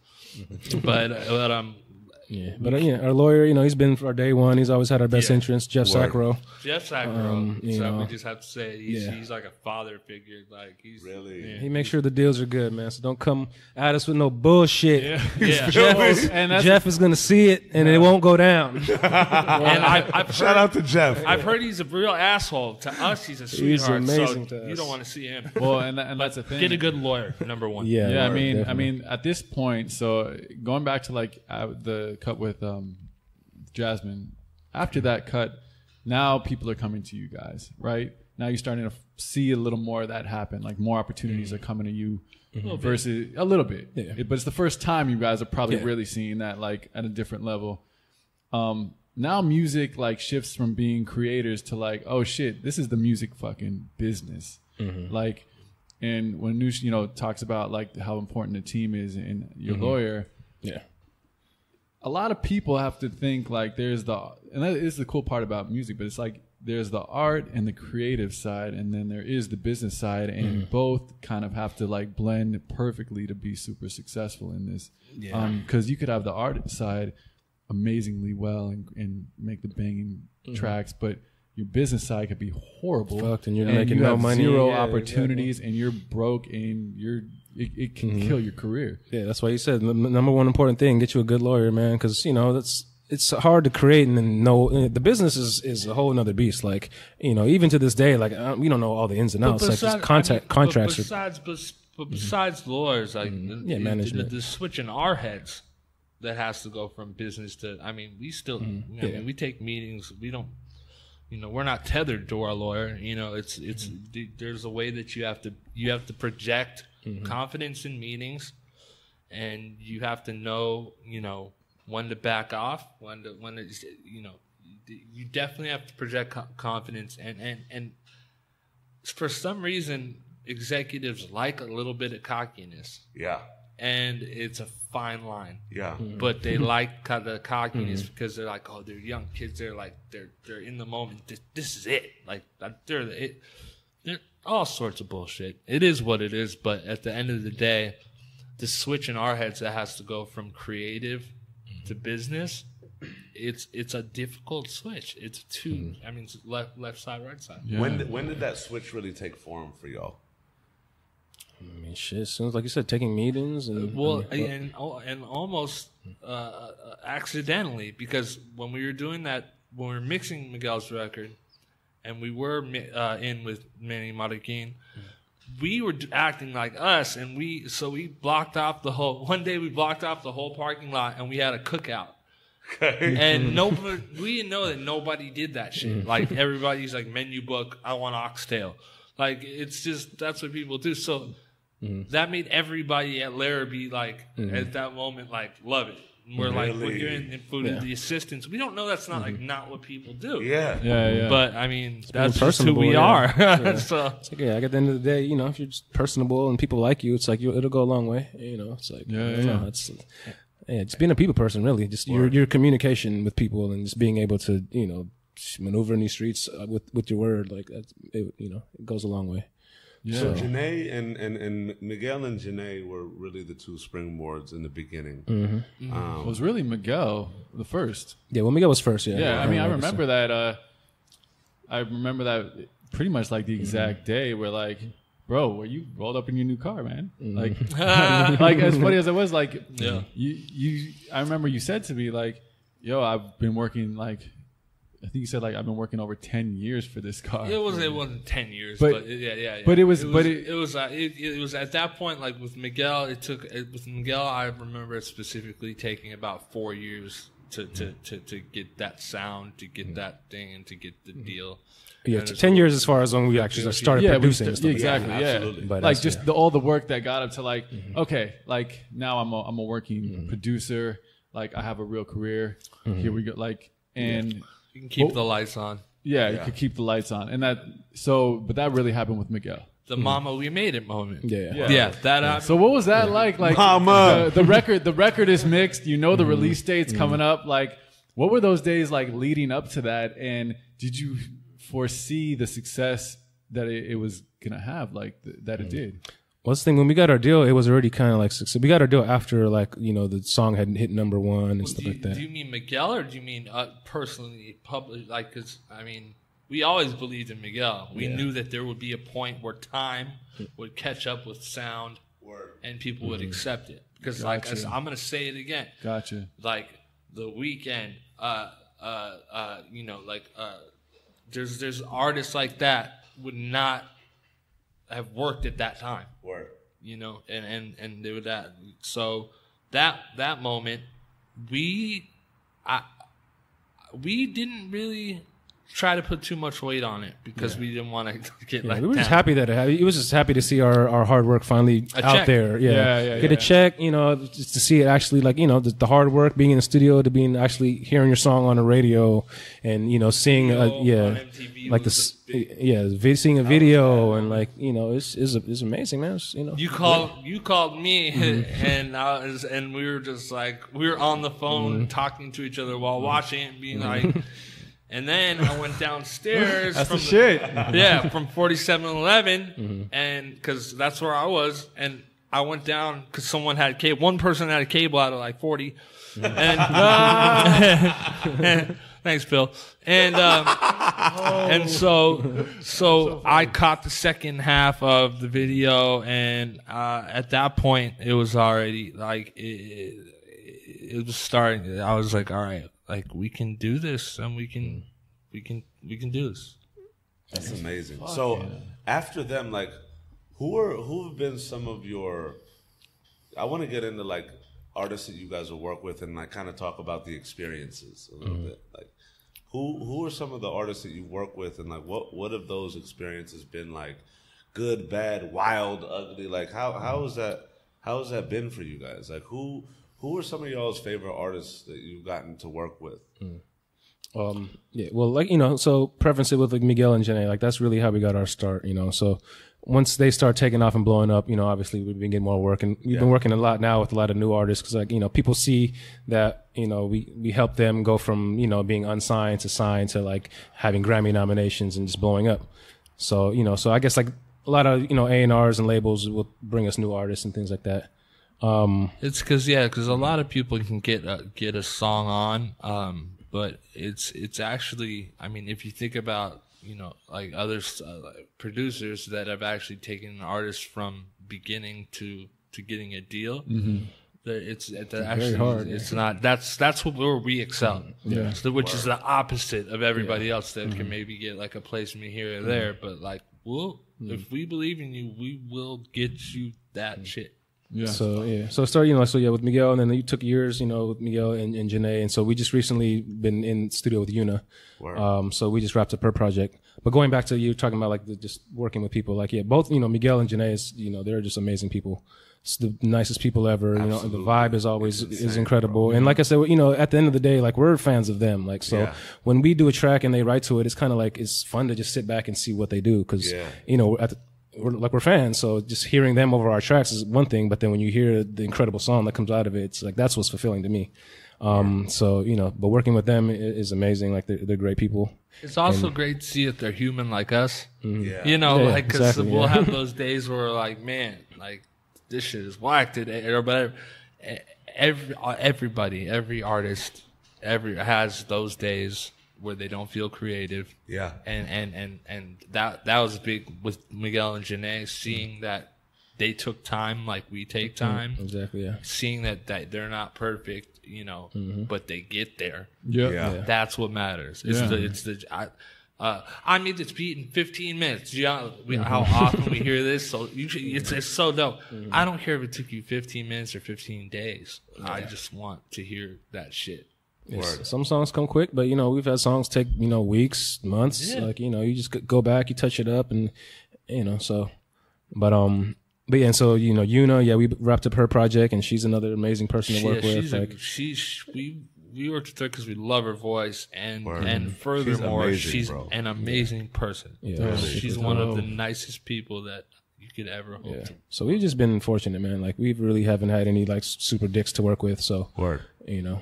But our lawyer, he's been for our day one. He's always had our best interests. Jeff Sacro. So we just have to say he's like a father figure. Like he's really. Yeah. He makes sure the deals are good, man. So don't come at us with no bullshit. Yeah. Jeff is gonna see it, and it won't go down. And I've shout out to Jeff. I've heard he's a real asshole. To us, he's a sweetheart. He's amazing so to us. You don't want to see him. Well, and that's the thing. Get a good lawyer, number one. Yeah. I mean, at this point, so going back to like the cut with Jasmine, after that cut, now people are coming to you guys, right? Now you're starting to see a little more of that happen. Like more opportunities are coming to you versus a little bit. Yeah. But it's the first time you guys are probably really seeing that like at a different level. Now music like shifts from being creators to like, oh shit, this is the music fucking business. Like, and when Noosh, talks about like how important the team is and your lawyer. Yeah. A lot of people have to think like and that is the cool part about music, but it's like there's the art and the creative side, and then there is the business side, and both kind of have to like blend perfectly to be super successful in this. Yeah. Because you could have the art side amazingly well and make the banging tracks, but your business side could be horrible. Fucked, and you're making no money, zero opportunities, and you're broke, and it can kill your career. Yeah, that's why you said the number one important thing: get you a good lawyer, man. Because it's hard to create and then know the business is a whole another beast. Like even to this day, like we don't know all the ins and outs. Like contracts. Besides lawyers, like management, the switch in our heads that has to go from business to. I mean, we still. we take meetings. We don't. We're not tethered to our lawyer. It's there's a way that you have to project confidence in meetings, and you have to know when to back off, when it's you definitely have to project confidence, and for some reason executives like a little bit of cockiness. Yeah. And it's a fine line. Yeah. But they like the cockiness because they're like, oh, they're young kids. They're like, they're in the moment. This is it. Like, they're all sorts of bullshit. It is what it is. But at the end of the day, the switch in our heads that has to go from creative to business, it's a difficult switch. It's two. I mean, it's left side, right side. Yeah. When did that switch really take form for y'all? I mean, shit. Sounds like you said, taking meetings and and almost accidentally, because when we were doing that, when we were mixing Miguel's record, and we were in with Manny Marroquin, we were acting like us, and we blocked off the whole. One day we blocked off the whole parking lot, and we had a cookout. Okay. And we didn't know that nobody did that shit. Like everybody's like, menu book, I want oxtail. Like it's just that's what people do. So. That made everybody at Larrabee at that moment love it. We're like, we're in food and the assistants. We don't know that's not not what people do. Yeah. But I mean, that's just who we are. So it's like, at the end of the day, if you're just personable and people like you, it's like it'll go a long way. It's like it's being a people person, really. Just your communication with people and just being able to maneuver in these streets with your word, like it goes a long way. Yeah. So Jhené and Miguel and Jhené were really the two springboards in the beginning. It was really Miguel the first. Yeah, well, Miguel was first. Yeah. I mean, I remember that. I remember that pretty much like the exact day where bro, where you rolled up in your new car, man. Like, like as funny as it was, like, I remember you said to me, like, yo, I've been working, like, I think you said, like, I've been working over 10 years for this car. It wasn't 10 years, but yeah. But it was at that point, like with Miguel, with Miguel, I remember it specifically taking about 4 years to get that sound, to get that thing, and to get the deal. Yeah, 10 years as far as when we actually started producing. Exactly, absolutely. But like just all the work that got up to like, okay, like now I'm a working producer. Like I have a real career. Here we go. Like, and you can keep the lights on. Yeah, you could keep the lights on, and but that really happened with Miguel. The "Mama, we made it" moment. Yeah. That. So what was that like? Like, Mama, the record is mixed. You know the release date's coming up. Like, what were those days like leading up to that? And did you foresee the success that it was gonna have, like that it did? Well, the thing, when we got our deal, it was already kind of like success. We got our deal after, like, you know, the song had hit #1 and stuff like that. Do you mean Miguel, or do you mean personally published? Like, because I mean, we always believed in Miguel. We knew that there would be a point where time would catch up with sound, and people would accept it. Because, like, I'm gonna say it again. Gotcha. Like The Weeknd, you know, like there's artists like that would not have worked at that time. You know, and they would that. So that moment, we didn't really try to put too much weight on it because we didn't want to get like. We were just happy that it was just happy to see our hard work finally out there. Get a check, you know, just to see it actually, like, you know, the hard work, being in the studio, to being actually hearing your song on the radio, and, you know, seeing like this, seeing a video, and, like, you know, it's amazing, man. It's, you know, you called me, and we were just like, we were on the phone talking to each other while watching it and being like. And then I went downstairs. That's from the shit. Yeah, from 4711, and because that's where I was, and I went down because someone had cable. One person had a cable out of like 40, and thanks, Bill. And so I caught the second half of the video, and at that point it was already like it was starting. I was like, all right. Like, we can do this, and we can do this. That's amazing. So after them, like, who have been some of your? I want to get into like artists that you guys will work with, and like kind of talk about the experiences a little bit. Like, who are some of the artists that you work with, and like what have those experiences been like? Good, bad, wild, ugly. Like, how has that been for you guys? Like, who are some of y'all's favorite artists that you've gotten to work with? Well, like, you know, so preference it with like Miguel and Jhené, like that's really how we got our start, you know. So once they start taking off and blowing up, you know, obviously we've been getting more work, and we've been working a lot now with a lot of new artists, because, like, you know, people see that, you know, we help them go from, you know, being unsigned to signed to like having Grammy nominations and just blowing up. So, you know, so I guess like a lot of, you know, A&Rs and labels will bring us new artists and things like that. It's because a lot of people can get a song on, but it's actually, I mean, if you think about, you know, like other producers that have actually taken an artist from beginning to getting a deal, it's actually hard. It's not. That's where we excel. So, which is the opposite of everybody else that can maybe get like a placement here or there, but like, if we believe in you, we will get you that shit. Yeah. So it started, you know, with Miguel, and then you took years, you know, with Miguel and Jhené, and so we just recently been in studio with Yuna. So we just wrapped up her project. But going back to you talking about like just working with people, like both, you know, Miguel and Jhené is, you know, they're just amazing people. It's the nicest people ever. You know, the vibe is always is incredible. Bro. And like I said, you know, at the end of the day, like we're fans of them. Like, so when we do a track and they write to it, it's kind of like, it's fun to just sit back and see what they do, because you know, we're fans, so just hearing them over our tracks is one thing, but then when you hear the incredible song that comes out of it, it's like, that's what's fulfilling to me. So, you know, but working with them is amazing. Like they're great people. It's also great to see that they're human like us. You know, like, because we'll have those days where like, man, like this shit is whack today, or whatever. Everybody, every artist, has those days. where they don't feel creative. Yeah. And that was big with Miguel and Jhené, seeing that they took time like we take time. Exactly, yeah. Seeing that they're not perfect, you know, but they get there. Yeah. That's what matters. I made this beat in 15 minutes. You know how often we hear this? So it's so dope. I don't care if it took you 15 minutes or 15 days. I just want to hear that shit. Some songs come quick, but you know, we've had songs take, you know, weeks, months. Yeah. Like, you know, you just go back, you touch it up, and you know, so. But yeah, and so you know, Yuna, yeah, we wrapped up her project, and she's another amazing person to work with. We worked with her because we love her voice, and furthermore, she's an amazing person. Yeah, she's one of the nicest people that you could ever hope to. So we've just been fortunate, man. Like, we really haven't had any like super dicks to work with. So you know.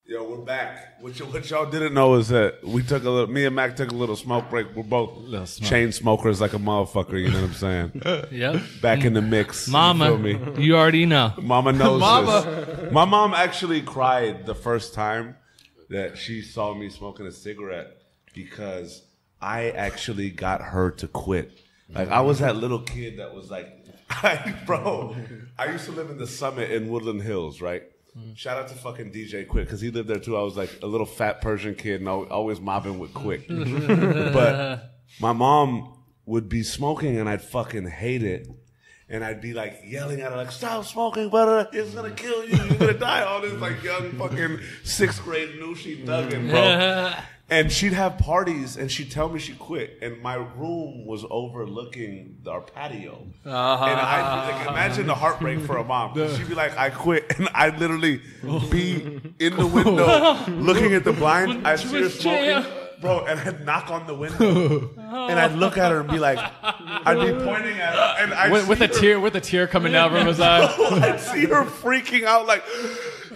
Yo, we're back. What y'all didn't know is that me and Mac took a little smoke break. We're both chain smokers like a motherfucker, you know what I'm saying? Yep. Back in the mix. Mama, you feel me? You already know. Mama knows this. My mom actually cried the first time that she saw me smoking a cigarette because I actually got her to quit. Like, I was that little kid that was like, bro, I used to live in the Summit in Woodland Hills, right? Shout out to fucking DJ Quick, because he lived there too. I was like a little fat Persian kid and always mobbing with Quick. But my mom would be smoking and I'd fucking hate it. And I'd be like yelling at her like, stop smoking, brother. It's going to kill you. You're going to die. All this like young fucking 6th grade new she thugging, bro. And she'd have parties and she'd tell me she quit. And my room was overlooking our patio. And I like, imagine the heartbreak for a mom. She'd be like, I quit. And I'd literally be in the window looking at the blind. I'd see her smoking. Bro, and I'd knock on the window. And I'd look at her and be like, I'd be pointing at her. And I'd with a tear coming down from his eye. I'd see her freaking out like...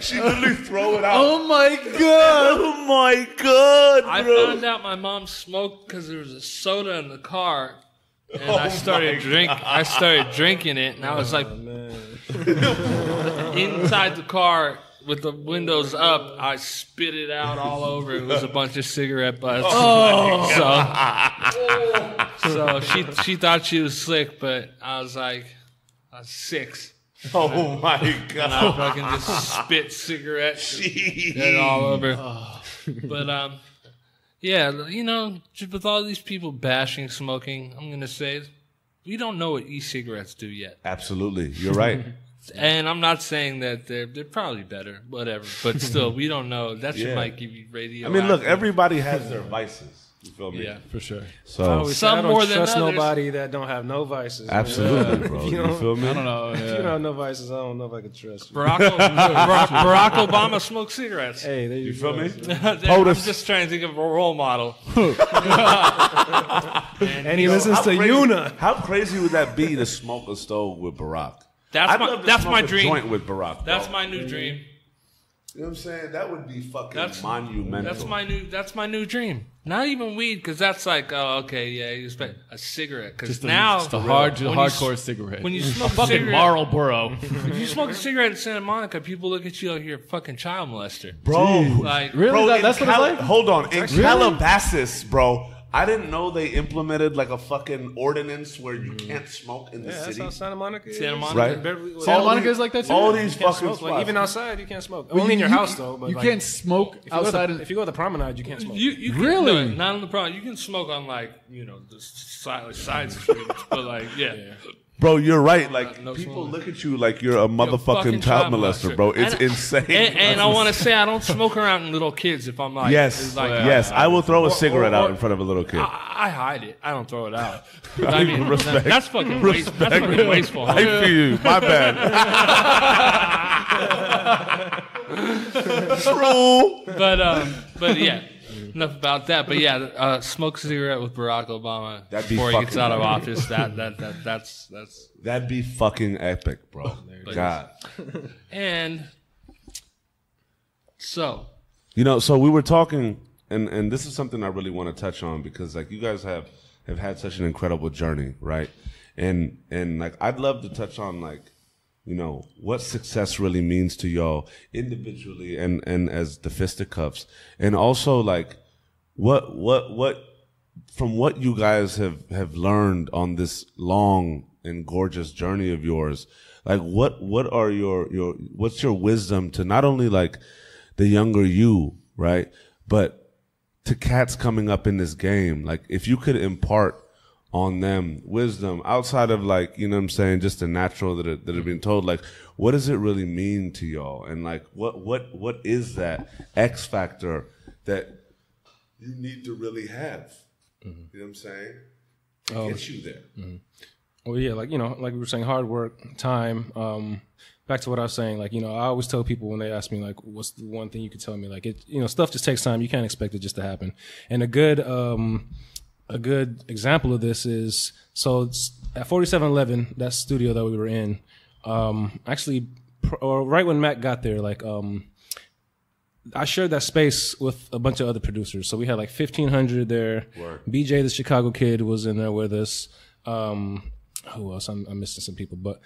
She literally throw it out. Oh my god! Oh my god, bro. I found out my mom smoked because there was a soda in the car, and I started drinking it, and I was like, inside the car with the windows up, I spit it out all over. It was a bunch of cigarette butts. So she thought she was slick, but I was like, I was 6. Oh my god! And I fucking just spit cigarettes all over. But yeah, you know, just with all these people bashing smoking, I'm gonna say we don't know what e-cigarettes do yet. Absolutely, you're right. And I'm not saying that they're probably better, whatever. But still, we don't know. That shit might give you radio. I mean, look, everybody has their vices. You feel me? Yeah, for sure. So some more than others. Nobody that don't have no vices. Absolutely, bro. You feel me? I don't know. If you don't have no vices, I don't know if I can trust you. Barack Obama smoked cigarettes. Hey, there you feel me? I'm just trying to think of a role model. And he listens to Yuna. How crazy would that be to smoke a stove with Barack? That's my dream. Joint with Barack. That's my new dream. You know what I'm saying? That would be fucking monumental. That's my new dream. Not even weed, because that's like, oh, okay, yeah, you expect a cigarette. Because now, just a hardcore cigarette. When you smoke a fucking cigarette, Marlboro. If you smoke a cigarette in Santa Monica, people look at you like you're a fucking child molester, bro. Like, really? Bro, That's what it's like? Hold on, in Calabasas, bro. I didn't know they implemented like a fucking ordinance where you can't smoke in the city. That's how Santa Monica is. Santa Monica, right? Santa Monica is like that too. All these fucking smoke. spots. Like, even outside, you can't smoke. Only in your house, though. But you like, can't smoke outside. if you go to the promenade, you can't smoke. You can, really? No, not on the promenade. You can smoke on like the side streets, but like yeah. Bro, you're right. Like, no people smoking. look at you like you're a motherfucking child molester, bro. It's insane. And I want to say I don't smoke around little kids if I'm like... Yes, I will throw a cigarette out in front of a little kid. I hide it. I don't throw it out. I mean, respect. That's fucking wasteful. I feel you. My bad. True. But yeah. Enough about that, but yeah, smoke a cigarette with Barack Obama before he gets out of office. That's that'd be fucking epic, bro. God. And so so we were talking, and this is something I really want to touch on because like you guys have had such an incredible journey, right? And like I'd love to touch on like you know, what success really means to y'all individually and as the Fisticuffs, and also like what from what you guys have learned on this long and gorgeous journey of yours, like what are what's your wisdom to not only like the younger you, right, but to cats coming up in this game? Like if you could impart on them wisdom outside of like, you know what I'm saying, just the natural that have been told, like what does it really mean to y'all, and like what is that X factor that you need to really have? You know what I'm saying? To get you there. Well, yeah, like, you know, like we were saying, hard work, time. Back to what I was saying, like, you know, I always tell people when they ask me, like, what's the one thing you could tell me? Like, it, you know, stuff just takes time. You can't expect it just to happen. And a good example of this is, so it's at 4711, that studio that we were in, actually, right when Mac got there, like, I shared that space with a bunch of other producers. So we had like 1,500 there. Word. BJ, the Chicago kid, was in there with us. Who else? I'm missing some people, but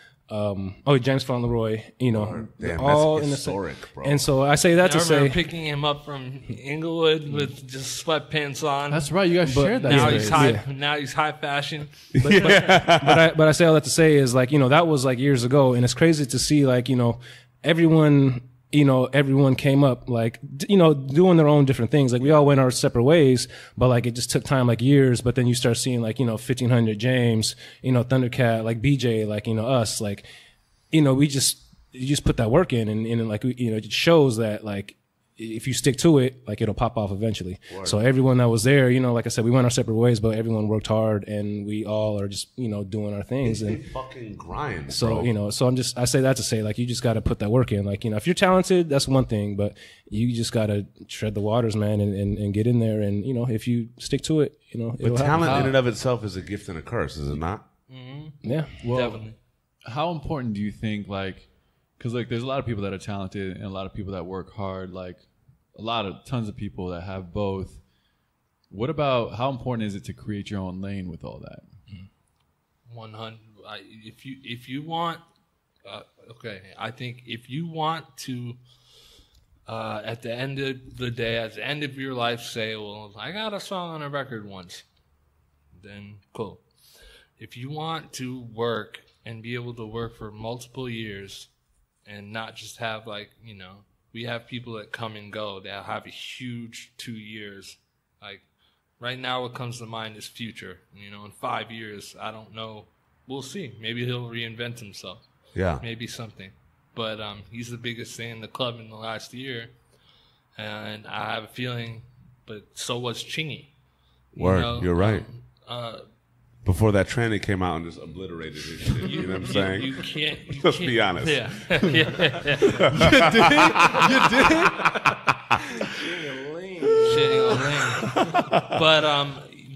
James Fauntleroy, you know, damn, all that's in the historic, bro. And so I say that to say, picking him up from Inglewood with just sweatpants on. That's right. You guys shared that. Now space. he's high. Yeah. Now he's high fashion. but I say all that to say is, like, you know, that was like years ago, and it's crazy to see, like, you know, everyone came up, like, you know, doing their own different things. Like, we all went our separate ways, but like, it just took time, like years. But then you start seeing, like, you know, 1,500 James, you know, Thundercat, like BJ, like, you know, us, like, you know, you just put that work in, and like, you know, it shows that, like, if you stick to it, like, it'll pop off eventually. Word. So everyone that was there, you know, like I said, we went our separate ways, but everyone worked hard, and we all are just, you know, doing our things. And fucking grind. So, bro. you know, I say that to say, like, you just got to put that work in. Like, you know, if you're talented, that's one thing, but you just got to tread the waters, man, and get in there. And, you know, if you stick to it, you know, but talent in and of itself is a gift and a curse, is it not? Mm-hmm. Yeah. Well, definitely. How important do you think, like, because like there's a lot of people that are talented and a lot of people that work hard, like tons of people that have both. What about, how important is it to create your own lane with all that? 100. If you want, okay, I think if you want to, at the end of the day, at the end of your life, say, well, I got a song on a record once, then cool. If you want to work and be able to work for multiple years and not just have, like, you know, we have people that come and go that have a huge 2 years. Like, right now what comes to mind is Future. You know, in 5 years, I don't know. We'll see. Maybe he'll reinvent himself. Yeah. Maybe something. But he's the biggest thing in the club in the last year. And I have a feeling, but so was Chingy. Word, you're right. Before that tranny came out and just obliterated his shit. You know what I'm saying? You can't. Let's be honest. Yeah. You Shitting on lane. But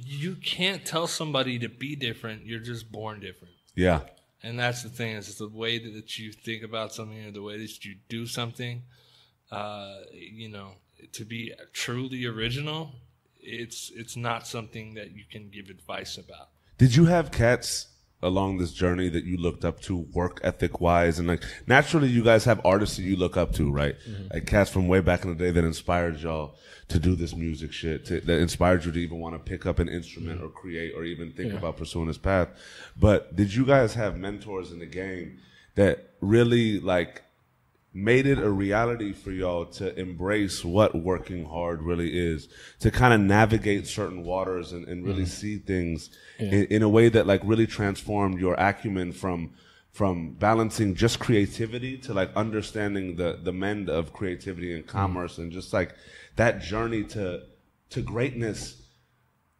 you can't tell somebody to be different. You're just born different. Yeah. And that's the thing. Is the way that you think about something or the way that you do something. You know, to be truly original, it's not something that you can give advice about. Did you have cats along this journey that you looked up to work ethic wise? And like, naturally you guys have artists that you look up to, right? Mm-hmm. Like cats from way back in the day that inspired y'all to do this music shit, that inspired you to even want to pick up an instrument or create or even think about pursuing this path. But did you guys have mentors in the game that really like made it a reality for y'all to embrace what working hard really is, to kind of navigate certain waters and really see things in a way that like really transformed your acumen from balancing just creativity to like understanding the mend of creativity and commerce and just like that journey to greatness?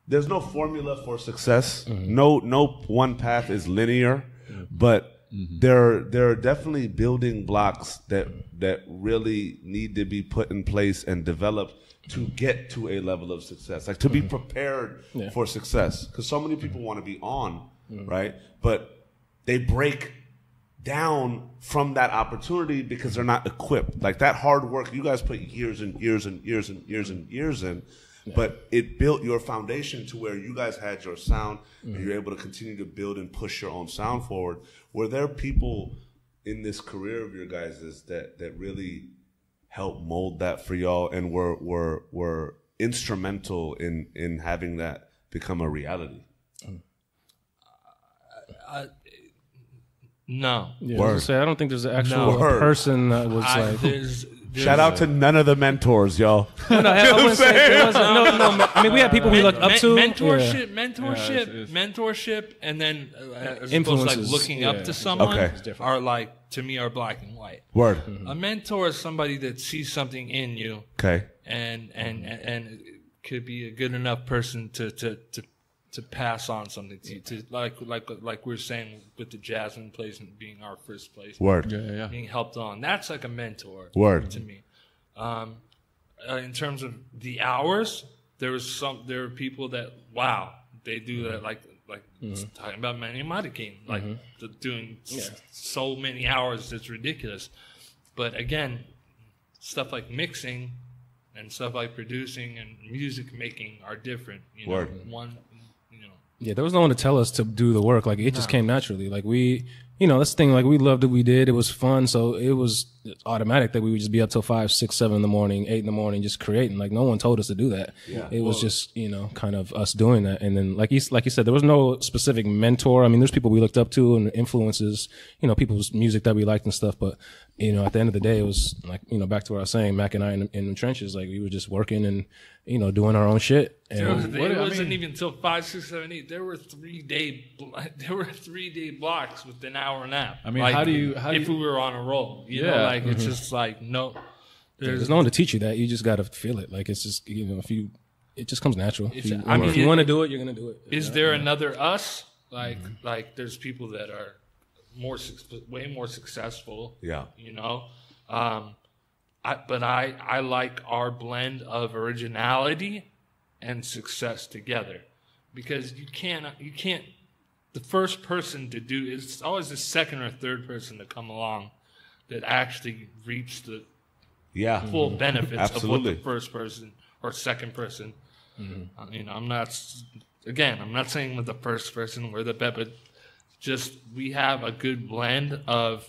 There's no formula for success. No one path is linear, but there are definitely building blocks that really need to be put in place and developed to get to a level of success, like to be prepared for success. Because so many people want to be on, right? But they break down from that opportunity because they're not equipped. Like that hard work, you guys put years and years and years and years and years in. But it built your foundation to where you guys had your sound and you're able to continue to build and push your own sound forward. Were there people in this career of your guys is that really helped mold that for y'all and were instrumental in having that become a reality? No. Yeah, I don't think there's an actual person that was like. Shout out to none of the mentors, y'all. No, I wouldn't say there was no. I mean, we had people we looked up to. Mentorship, and then as opposed Influences, to like looking up to someone are like, to me, are black and white. Word. A mentor is somebody that sees something in you. Okay. And could be a good enough person to pass on something to like we were saying with the Jasmine placement being our first place. Word. Yeah. Being helped on. That's like a mentor. Word. To me. In terms of the hours, there were people that they do that like talking about Manny Madikin, like doing so many hours it's ridiculous. But again, stuff like mixing and stuff like producing and music making are different. You know, Word. Yeah, there was no one to tell us to do the work. Like, it just came naturally. Like, that's the thing. Like, we loved what we did. It was fun. So it was automatic that we would just be up till 5, 6, 7 in the morning, 8 in the morning, just creating. Like, no one told us to do that. Yeah. It was just, kind of us doing that. And then, like you said, there was no specific mentor. I mean, there's people we looked up to and influences, people's music that we liked and stuff. But, at the end of the day, it was like, back to what I was saying, Mac and I in the trenches, like, we were just working and, doing our own shit. And it wasn't even until 5, 6, 7, 8. There were 3 day blocks with an hour nap. I mean, how do you if we were on a roll? You know, like it's just like no. There's no one to teach you that. You just got to feel it. Like, it's just it just comes natural. If you want to do it, you're gonna do it. Is there another us? Like there's people that are way more successful. Yeah. But I like our blend of originality and success together, because you can't the first person to do it's always the second or third person to come along that actually reaps the full benefits of what the first person or second person. I'm not saying with the first person we're the best, but just we have a good blend of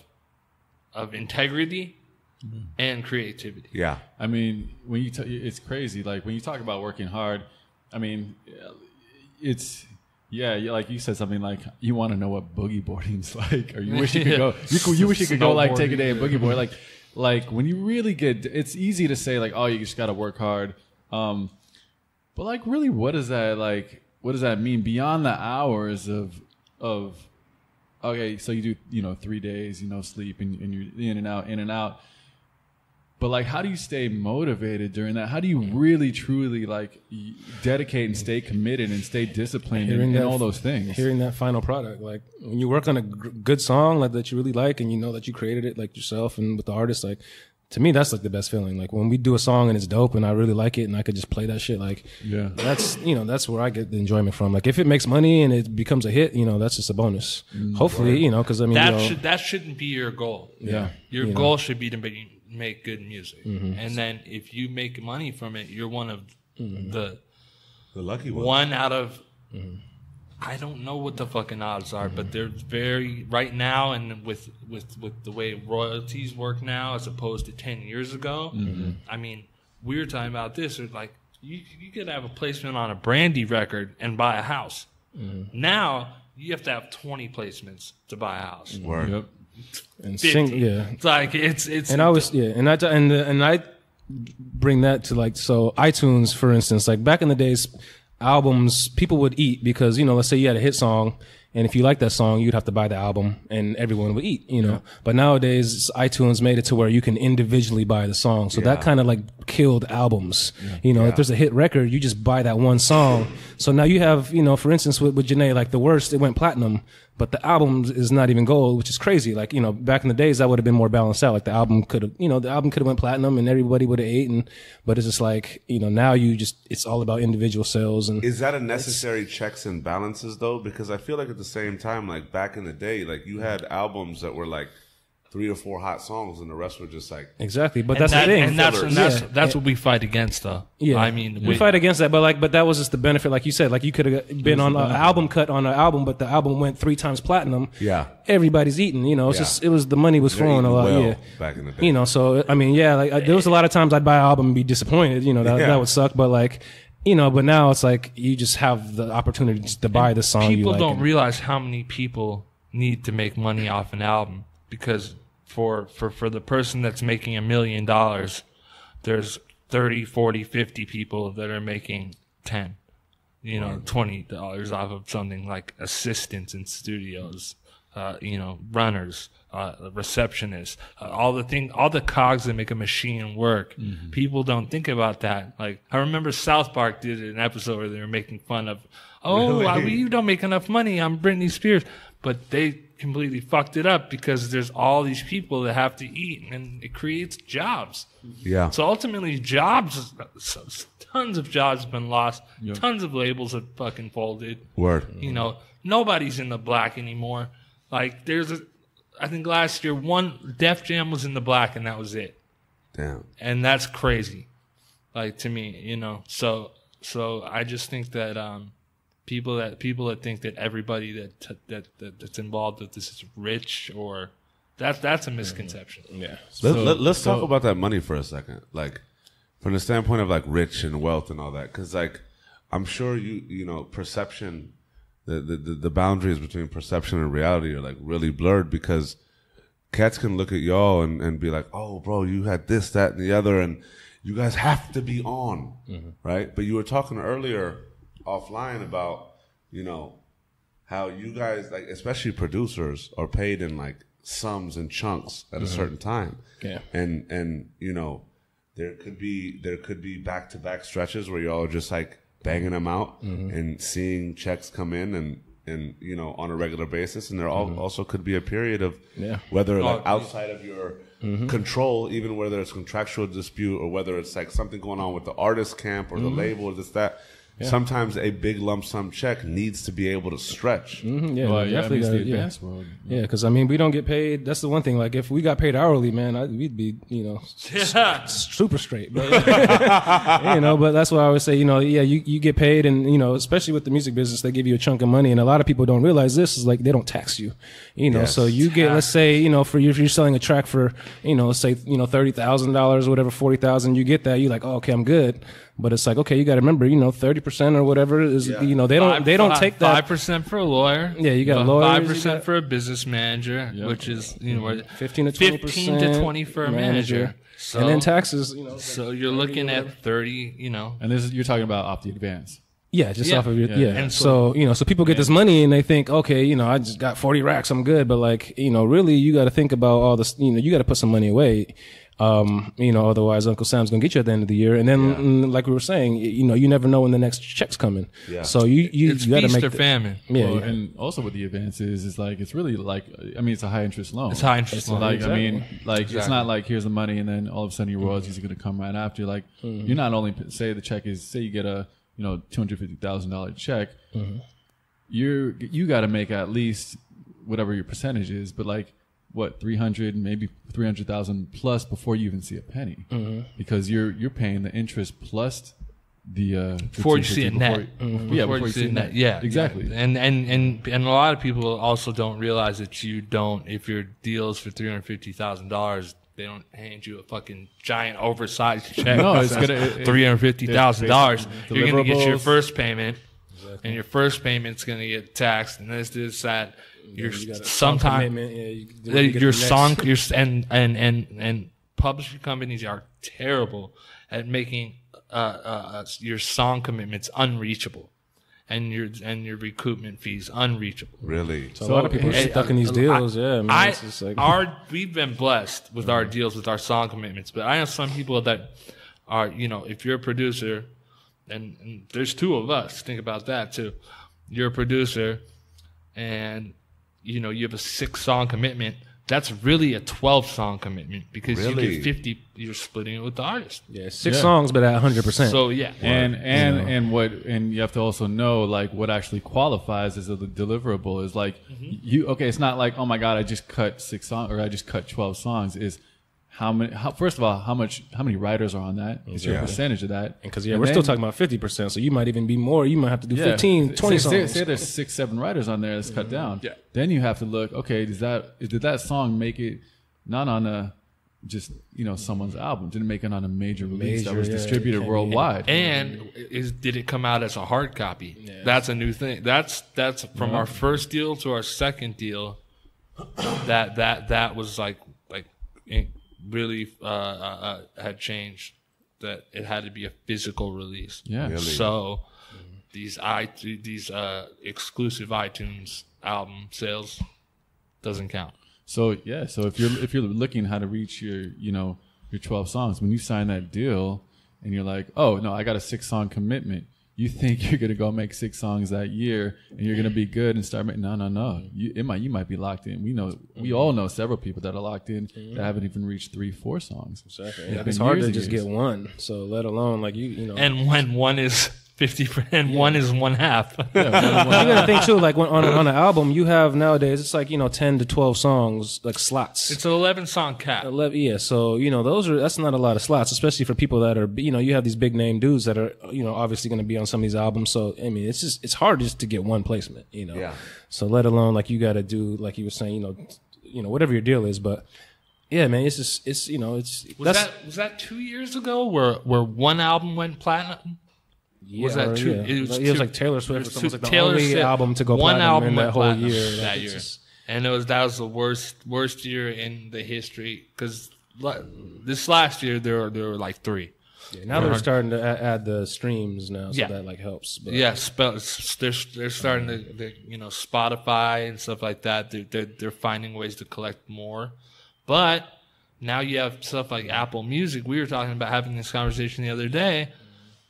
integrity and creativity. Yeah. I mean, when it's crazy. Like, when you talk about working hard, I mean, it's, like you said something like, you want to know what boogie boarding's like, or you wish you could go, you wish you could go like take a day and boogie board. Like when you really it's easy to say like, oh, you just got to work hard. But like, really, what does that mean beyond the hours of, okay, so you do, 3 days, sleep and you're in and out. But like, how do you stay motivated during that? How do you really, truly like dedicate and stay committed and stay disciplined in all those things? Hearing that final product, like when you work on a good song like that you really like, and you know that you created it like yourself and with the artist, like to me that's like the best feeling. Like when we do a song and it's dope and I really like it and I could just play that shit, like that's that's where I get the enjoyment from. Like if it makes money and it becomes a hit, that's just a bonus. Hopefully, because I mean that shouldn't be your goal. Your goal should be to make good music, and then if you make money from it, you're one of the lucky ones. One out of I don't know what the fucking odds are, but they're very right now, and with the way royalties work now as opposed to 10 years ago. I mean, we were talking about this. It's like you could have a placement on a Brandy record and buy a house. Now you have to have 20 placements to buy a house. Word. Yep. And 50. It's like it's and I was and I bring that to like, so iTunes, for instance, like back in the days, albums people would eat because let's say you had a hit song, and if you like that song you'd have to buy the album and everyone would eat. But nowadays iTunes made it to where you can individually buy the song, so that kind of like killed albums. If there's a hit record, you just buy that one song. So now you have for instance with Jhené, like The Worst, it went platinum, but the album is not even gold, which is crazy. Like, back in the days, that would have been more balanced out. Like the album could have, went platinum and everybody would have ate. But it's just like, now it's all about individual sales. And is that a necessary checks and balances though? Because I feel like at the same time, like back in the day, like you had albums that were like 3 or 4 hot songs, and the rest were just like exactly. But that's the thing, and that's what we fight against, though. Yeah, I mean, we fight against that, but that was just the benefit, like you said. Like you could have been on an album cut on an album, but the album went 3 times platinum. Yeah, everybody's eating. You know, it's just the money was flowing a lot. Well, back in the day. You know, so I mean, there was a lot of times I'd buy an album and be disappointed. You know, that would suck. But like, you know, but now it's like you just have the opportunity just to buy the song. People you like don't realize how many people need to make money off an album, because for the person that's making $1 million, there's 30, 40, 50 people that are making 10, you know, $20 off of something, like assistants in studios, you know, runners, receptionists, all the cogs that make a machine work. Mm-hmm. People don't think about that. Like, I remember South Park did an episode where they were making fun of, you don't make enough money, I'm Britney Spears. But they completely fucked it up because there's all these people that have to eat, and it creates jobs. Yeah. So ultimately, tons of jobs have been lost. Yep. Tons of labels have fucking folded. Word. You know, nobody's in the black anymore. Like, I think last year, one Def Jam was in the black, and that was it. Damn. And that's crazy. Like, to me, you know. So I just think that people that think that everybody that's involved with this is rich, or that's a misconception. Yeah. Let's talk about that money for a second, like from the standpoint of like rich and wealth and all that, because like I'm sure you know perception, the boundaries between perception and reality are like really blurred, because cats can look at y'all and be like, oh bro, you had this, that, and the other, and you guys have to be on, right? But you were talking earlier offline about, you know, how you guys, like, especially producers, are paid in like sums and chunks at a certain time. Yeah. And you know, there could be back-to-back stretches where y'all are just like banging them out and seeing checks come in and you know, on a regular basis, and there also could be a period of whether like outside of your control, even whether it's contractual dispute or whether it's like something going on with the artist camp or the label or this, that. Yeah. Sometimes a big lump sum check needs to be able to stretch. Yeah, well, definitely. The advanced world. Yeah, because I mean, we don't get paid. That's the one thing. Like, if we got paid hourly, man, we'd be, you know, super straight. But, you know, but that's why I always say, you know, you get paid, and you know, especially with the music business, they give you a chunk of money, and a lot of people don't realize this is like they don't tax you. You know, so you get, let's say, you know, if you're selling a track for, you know, let's say, you know, $30,000 or whatever, $40,000, you get that, you're like, oh, okay, I'm good. But it's like, okay, you got to remember, you know, 30% or whatever is, you know, they don't take that 5% for a lawyer. Yeah, you got lawyers. 5% for a business manager, which is, you know, 15 to 20 for a manager. So, and then taxes, you know. So you're looking at 30, you know. And you're talking about off the advance. Yeah, just off of your, And so, you know, so people get this money and they think, okay, you know, I just got 40 racks, I'm good. But like, you know, really you got to think about all this, you know, you got to put some money away. You know, otherwise Uncle Sam's gonna get you at the end of the year, and then, like we were saying, you know, you never know when the next check's coming. Yeah. So you got to make feast or famine. Yeah, and also with the advances, it's like it's really like, I mean, it's a high interest loan. It's high interest loan. Like exactly. I mean, like it's not like here's the money and then all of a sudden your royalties are gonna come right after. Like you're not only say the check is, say you get a, you know, $250,000 check, you got to make at least whatever your percentage is, but like, what, 300, maybe 300,000 plus before you even see a penny, because you're paying the interest plus the before you see a net. Yeah, before you see a net. Yeah, exactly. And a lot of people also don't realize that you don't. If your deal's for $350,000, they don't hand you a fucking giant oversized check. No, it's gonna $350,000. You're gonna get your first payment, and your first payment's gonna get taxed, and this, that. Your sometimes your song and publishing companies are terrible at making your song commitments unreachable, and your recoupment fees unreachable. Really, so a lot of people are stuck in these deals. It's just like we've been blessed with our deals with our song commitments, but I know some people that are, you know, if you're a producer, and there's two of us, think about that too. You're a producer, and you know, you have a 6-song commitment. that's really a 12-song commitment because you Really? get 50. You're splitting it with the artist. Yeah, 6 songs, but at 100%. So yeah, and you have to also know like what actually qualifies as a deliverable is like it's not like, oh my God, I just cut 6 songs or I just cut 12 songs. Is first of all, how many writers are on that? Is your percentage of that? Because we're still talking about 50%, so you might even be more. You might have to do 15, 20 songs. Say there's 6, 7 writers on there that's cut down. Yeah. Then you have to look, okay, did that song make it not on a just someone's album? Did it make it on a major release that was distributed worldwide? And did it come out as a hard copy? Yeah. That's a new thing. That's from our first deal to our second deal. That was like really had changed, that it had to be a physical release. Yeah. Really? So these exclusive iTunes album sales doesn't count. So if you're looking how to reach your 12 songs, when you sign that deal and you're like, oh no, I got a 6-song commitment. You think you're gonna go make 6 songs that year and you're gonna be good and start making no. You might be locked in. We all know several people that are locked in that haven't even reached 3, 4 songs. Exactly. Yeah, it's hard to just get one. So let alone like And when one is 50 and one is one half. You gotta think too, like on an album you have nowadays it's like 10 to 12 songs, like slots. It's an 11-song cap. 11, yeah. So that's not a lot of slots, especially for people that are you have these big name dudes that are obviously going to be on some of these albums. So I mean it's hard just to get one placement. Yeah. So let alone like you got to do like you were saying whatever your deal is, but. Yeah, man, it's just was that 2 years ago where one album went platinum? Yeah, was that true? Yeah. It was like Taylor Swift. It was like the Taylor only Swift, album to go one platinum album in that whole year. That year, and that was the worst year in the history because this last year there were like 3. Yeah, now they're starting to add the streams now, so that like helps. But. Yeah, they're starting to Spotify and stuff like that. They're finding ways to collect more, but now you have stuff like Apple Music. We were talking about having this conversation the other day.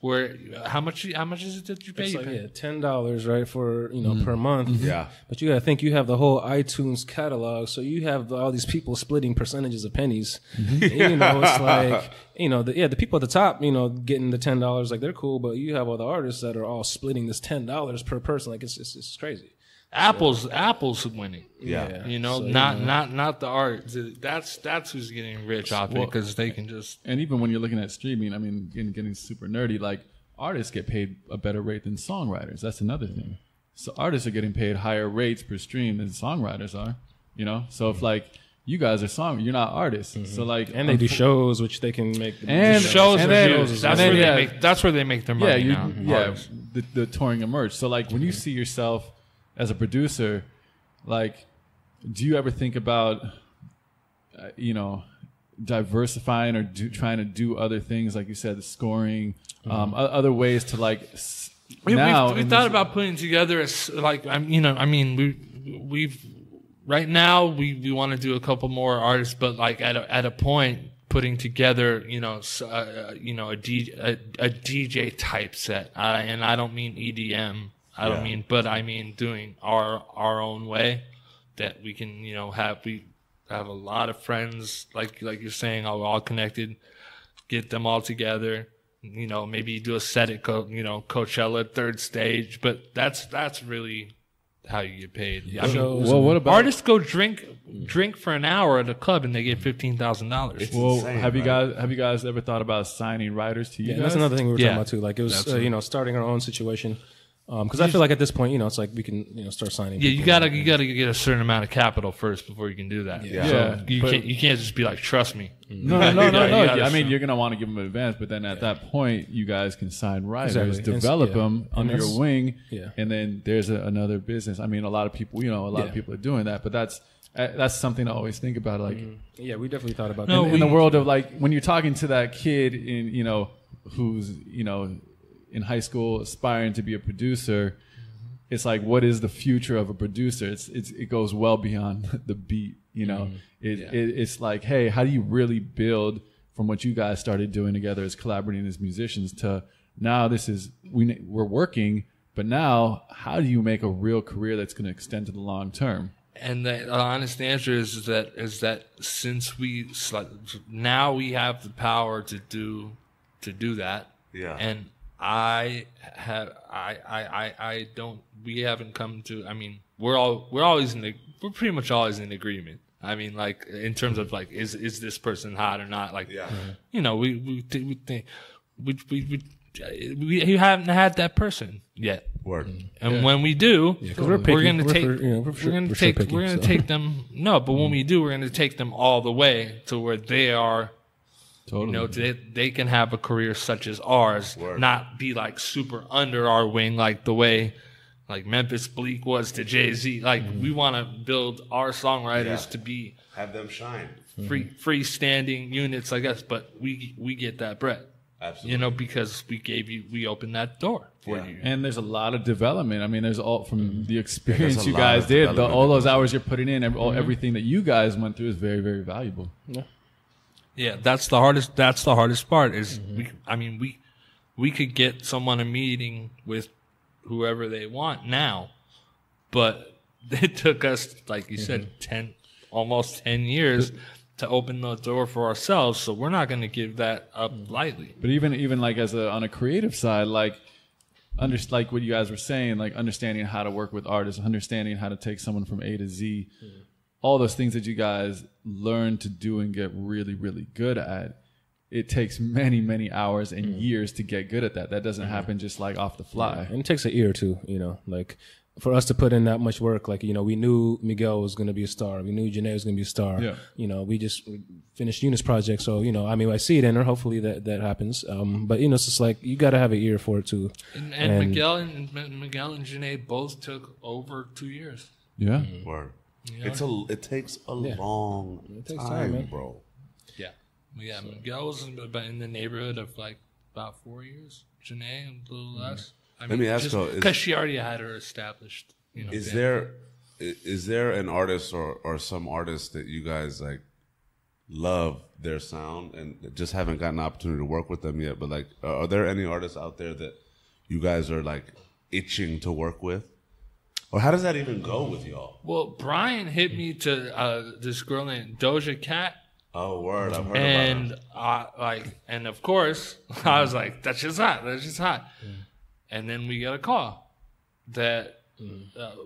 Where how much is it that you pay? It's like $10, right, for per month. Yeah, but you gotta think you have the whole iTunes catalog, so you have all these people splitting percentages of pennies. And, it's like the people at the top, getting the $10, like they're cool, but you have all the artists that are all splitting this $10 per person. Like it's crazy. Apple's winning. Yeah. So, not the art. That's who's getting rich off it because they can just. And even when you're looking at streaming, I mean, getting super nerdy, like artists get paid a better rate than songwriters. That's another thing. So artists are getting paid higher rates per stream than songwriters are. So if like you guys are you're not artists. So like, and they do shows, which they can make shows. That's where they make their money. Yeah, the touring and merch. So like when you see yourself as a producer, like, do you ever think about, diversifying or trying to do other things, like you said, the scoring, other ways to like. We thought about putting together we've right now we want to do a couple more artists, but like at a point putting together a DJ type set, and I don't mean EDM. But I mean doing our own way that we can, we have a lot of friends, like you're saying, all connected, get them all together, maybe do a set at, Coachella, third stage, but that's really how you get paid. I mean, what about artists go drink for an hour at a club and they get $15,000? Well, insane, have you guys ever thought about signing writers to you guys? That's another thing we were talking about too. Like it was, starting our own situation. Because I feel like at this point, it's like we can, start signing. Yeah, you gotta get a certain amount of capital first before you can do that. Yeah. So you can't just be like, trust me. No. I mean, you're gonna want to give them advance, but then at that point, you guys can sign writers, develop them under your wing, and then there's another business. I mean, a lot of people, a lot of people are doing that, but that's something I always think about. Like, yeah, we definitely thought about that. In the world of like when you're talking to that kid who's in high school aspiring to be a producer, it's like, what is the future of a producer? It goes well beyond the beat, It's like, hey, how do you really build from what you guys started doing together as collaborating as musicians to now we're working, but now how do you make a real career that's going to extend to the long term? And the honest answer is that since now we have the power to do that. Yeah. And we haven't come to, I mean, we're pretty much always in agreement. I mean, like, in terms of, like, is this person hot or not? Like, you know, we haven't had that person yet. Word. And when we do, we're going to take them. No, but when we do, we're going to take them all the way to where they are. Totally. You know, they can have a career such as ours, not be like super under our wing, like the way like Memphis Bleak was to Jay-Z. Like, we want to build our songwriters to be have them shine, freestanding units, I guess. But we get that bread. Absolutely. You know, because we opened that door for you. And there's a lot of development. I mean, there's all from the experience you guys did, all those hours you're putting in, everything that you guys went through is very, very valuable. Yeah, that's the hardest. That's the hardest part. Is we could get someone a meeting with whoever they want now, but it took us, like you said, almost 10 years to open the door for ourselves. So we're not going to give that up lightly. But even like on a creative side, like like what you guys were saying, like understanding how to work with artists, understanding how to take someone from A to Z. All those things that you guys learn to do and get really, really good at, it takes many, many hours and years to get good at that. That doesn't happen just like off the fly. And it takes an year or two, you know, like for us to put in that much work. Like, you know, we knew Miguel was going to be a star. We knew Jhené was going to be a star. Yeah. You know, we just finished Eunice project. So, you know, I mean, I see it in her. Hopefully that happens. But, you know, it's just like, you got to have an ear for it too. And Miguel and Jhené both took over 2 years. Yeah. Word. You know? It takes a long time, bro. Yeah, Miguel was in the neighborhood of like about 4 years. Jhené, a little less. I mean, let me ask you, because she already had her established. You know, is there an artist or some artist that you guys like love their sound and just haven't gotten an opportunity to work with them yet? But like, are there any artists out there that you guys are like itching to work with? Or how does that even go with y'all? Well, Brian hit me to this girl named Doja Cat. Oh, word! I've heard about her. And of course, I was like, "That's just hot. That's just hot." And then we get a call that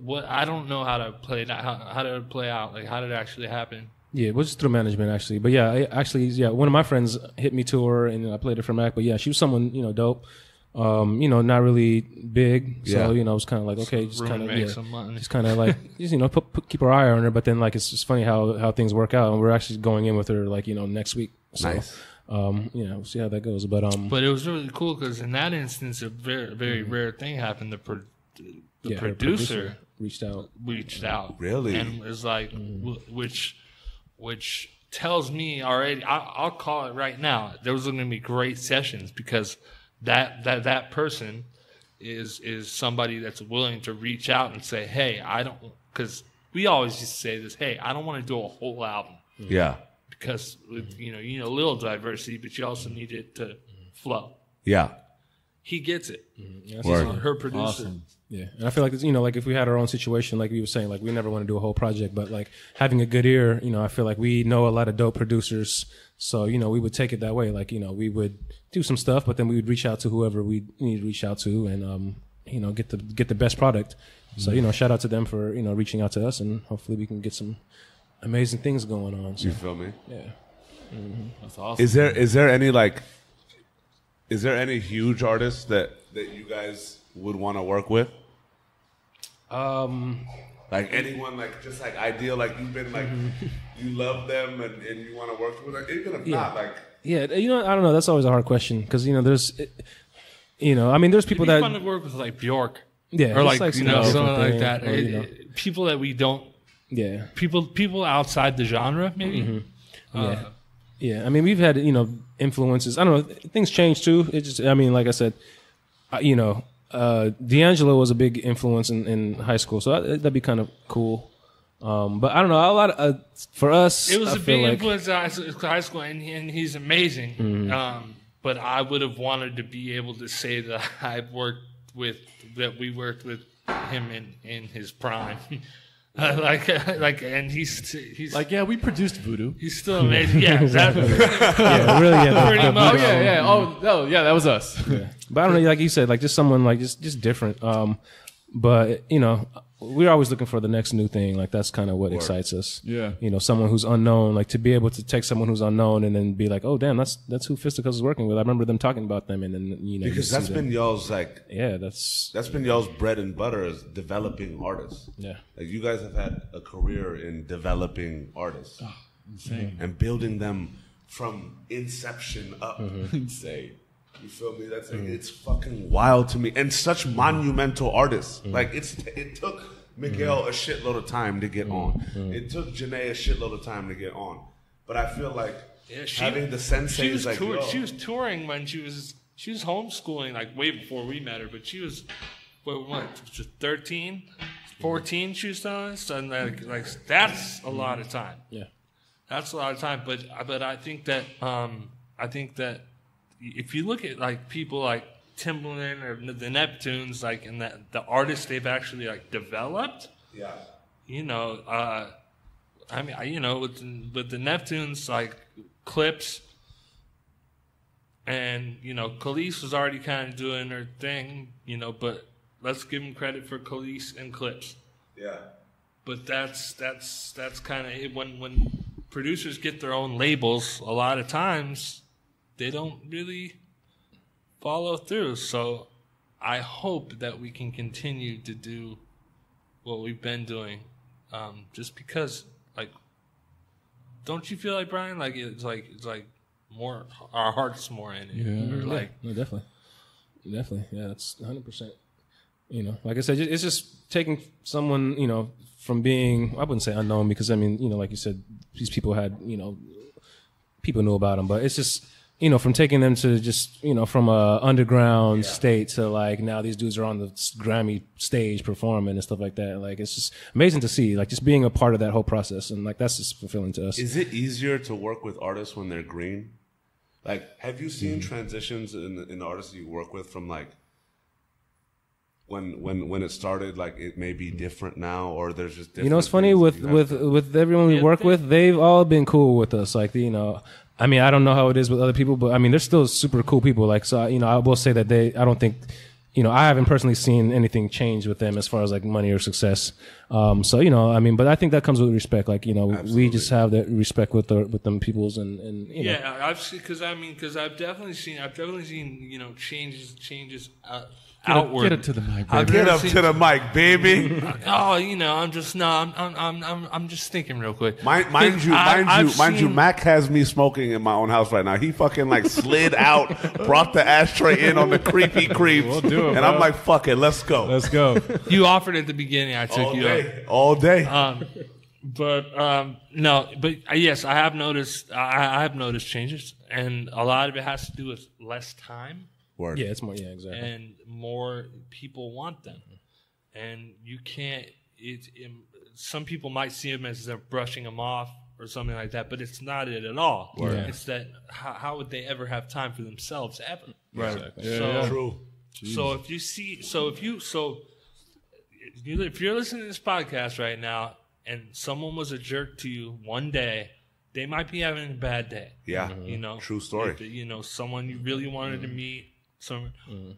what I don't know how to play that. How did it play out? Like, how did it actually happen? Yeah, it was just through management actually. But yeah, one of my friends hit me to her, and I played it for Mac. But yeah, she was someone, you know, dope. You know, not really big, so you know, it was kind of like, okay, just kind of like, you know, keep our eye on her. But then, like, it's just funny how things work out, and we're actually going in with her, like, you know, next week. So, nice. You know, we'll see how that goes. But it was really cool because in that instance, a very, very rare thing happened. The producer reached out. Really, and it was like, which tells me already. I'll call it right now. There was going to be great sessions because. That person is somebody that's willing to reach out and say, hey, I don't, because we always just say this, hey, I don't want to do a whole album. Yeah. Because you need a little diversity, but you also need it to flow. Yeah. He gets it. He's her producer. Awesome. Yeah, and I feel like it's, you know, like if we had our own situation, like we were saying, like we never want to do a whole project, but like having a good ear, you know, I feel like we know a lot of dope producers, so you know we would take it that way. Like, you know, we would do some stuff, but then we would reach out to whoever we need to reach out to, and you know, get the best product. So, you know, shout out to them for, you know, reaching out to us, and hopefully we can get some amazing things going on. So, you feel me? Yeah. That's awesome. Is there any huge artists that you guys would want to work with? Like anyone, like just like ideal, like you've been like you love them and you want to work with them, even if not, like you know, I don't know. That's always a hard question because, you know, there's, you know, I mean, there's people It'd be that fun to work with, like Bjork, or like you know, something like that. Or, you know. People that we don't, people outside the genre, maybe. Yeah. I mean, we've had, you know, influences. I don't know. Things change too. It just, I mean, like I said, you know. D'Angelo was a big influence in high school, so that'd be kind of cool. But I don't know, a lot of, for us, it was a big influence in high school, and he's amazing. But I would have wanted to be able to say that we worked with him in his prime. And he's like, yeah, we produced Voodoo. He's still amazing. Yeah, that, Yeah, really. Yeah, pretty much. Oh yeah. Oh no, yeah, that was us. Yeah. But I don't know, like you said, like just someone like just different. But you know, we're always looking for the next new thing. Like that's kind of what excites us. Yeah. You know, someone who's unknown, like to be able to take someone who's unknown and then be like, oh damn, that's who Fisticuffs is working with. I remember them talking about them, and then you know, because that's been y'all's like, yeah, that's been y'all's bread and butter is developing artists. Yeah. Like you guys have had a career in developing artists. Oh, insane. And building them from inception up. Insane. You feel me? That's like, it's fucking wild to me. And such monumental artists. Like it took Miguel a shitload of time to get on. It took Jhené a shitload of time to get on. But I feel like having the senseis like she was touring when she was homeschooling like way before we met her, but she was what 13, 14 she was telling us, and like that's a lot of time. yeah. That's a lot of time, but I think that if you look at like people like Timbaland or the Neptunes, like and the artists they've actually like developed, you know, I mean, you know, with the Neptunes like Clips, and you know, Khalees was already kind of doing her thing, you know, but let's give him credit for Khalees and Clips. Yeah. But that's kind of it. When producers get their own labels, a lot of times they don't really follow through. So I hope that we can continue to do what we've been doing, just because, like, don't you feel like, Brian, like it's like more our heart's more in it? Yeah. Or like, No, definitely, yeah, that's 100%. You know, like I said, it's just taking someone, you know, from being, I wouldn't say unknown, because I mean, you know, like you said, these people had, you know, people knew about them, but it's just, you know, from taking them to just, you know, from a underground state to like now these dudes are on the Grammy stage performing and stuff like that. Like it's just amazing to see, like just being a part of that whole process, and like that's just fulfilling to us. Is it easier to work with artists when they're green? Like, have you seen transitions in the artists you work with from like when it started, like it may be different now, or there's just different, you know, it's funny with everyone we work with, they've all been cool with us. Like, you know, I mean, I don't know how it is with other people, but I mean, they're still super cool people. Like, so, you know, I will say that I don't think, you know, I haven't personally seen anything change with them as far as like money or success. So, you know, I mean, but I think that comes with respect. Like, you know, we just have that respect with them peoples, and you know. Yeah, because I've definitely seen, you know, changes. Outward. Get up to the mic, baby. Get up to the mic, baby. Oh, you know, I'm just thinking real quick. Mind you, Mac has me smoking in my own house right now. He fucking like slid out, brought the ashtray in on the creepy creeps, We'll do it, and bro. I'm like, fuck it, let's go. Let's go. You offered at the beginning. I took you up. All day. No, but yes, I have noticed. I have noticed changes, and a lot of it has to do with less time. Word. Yeah, it's more, yeah, exactly. And more people want them, and you can't. Some people might see them as they're brushing them off or something like that, but it's not it at all. Yeah. It's that how would they ever have time for themselves ever? Right. Exactly. Yeah, So- yeah. True. So if you're listening to this podcast right now and someone was a jerk to you one day, they might be having a bad day. Yeah. You know, True story. You know, someone you really wanted to meet.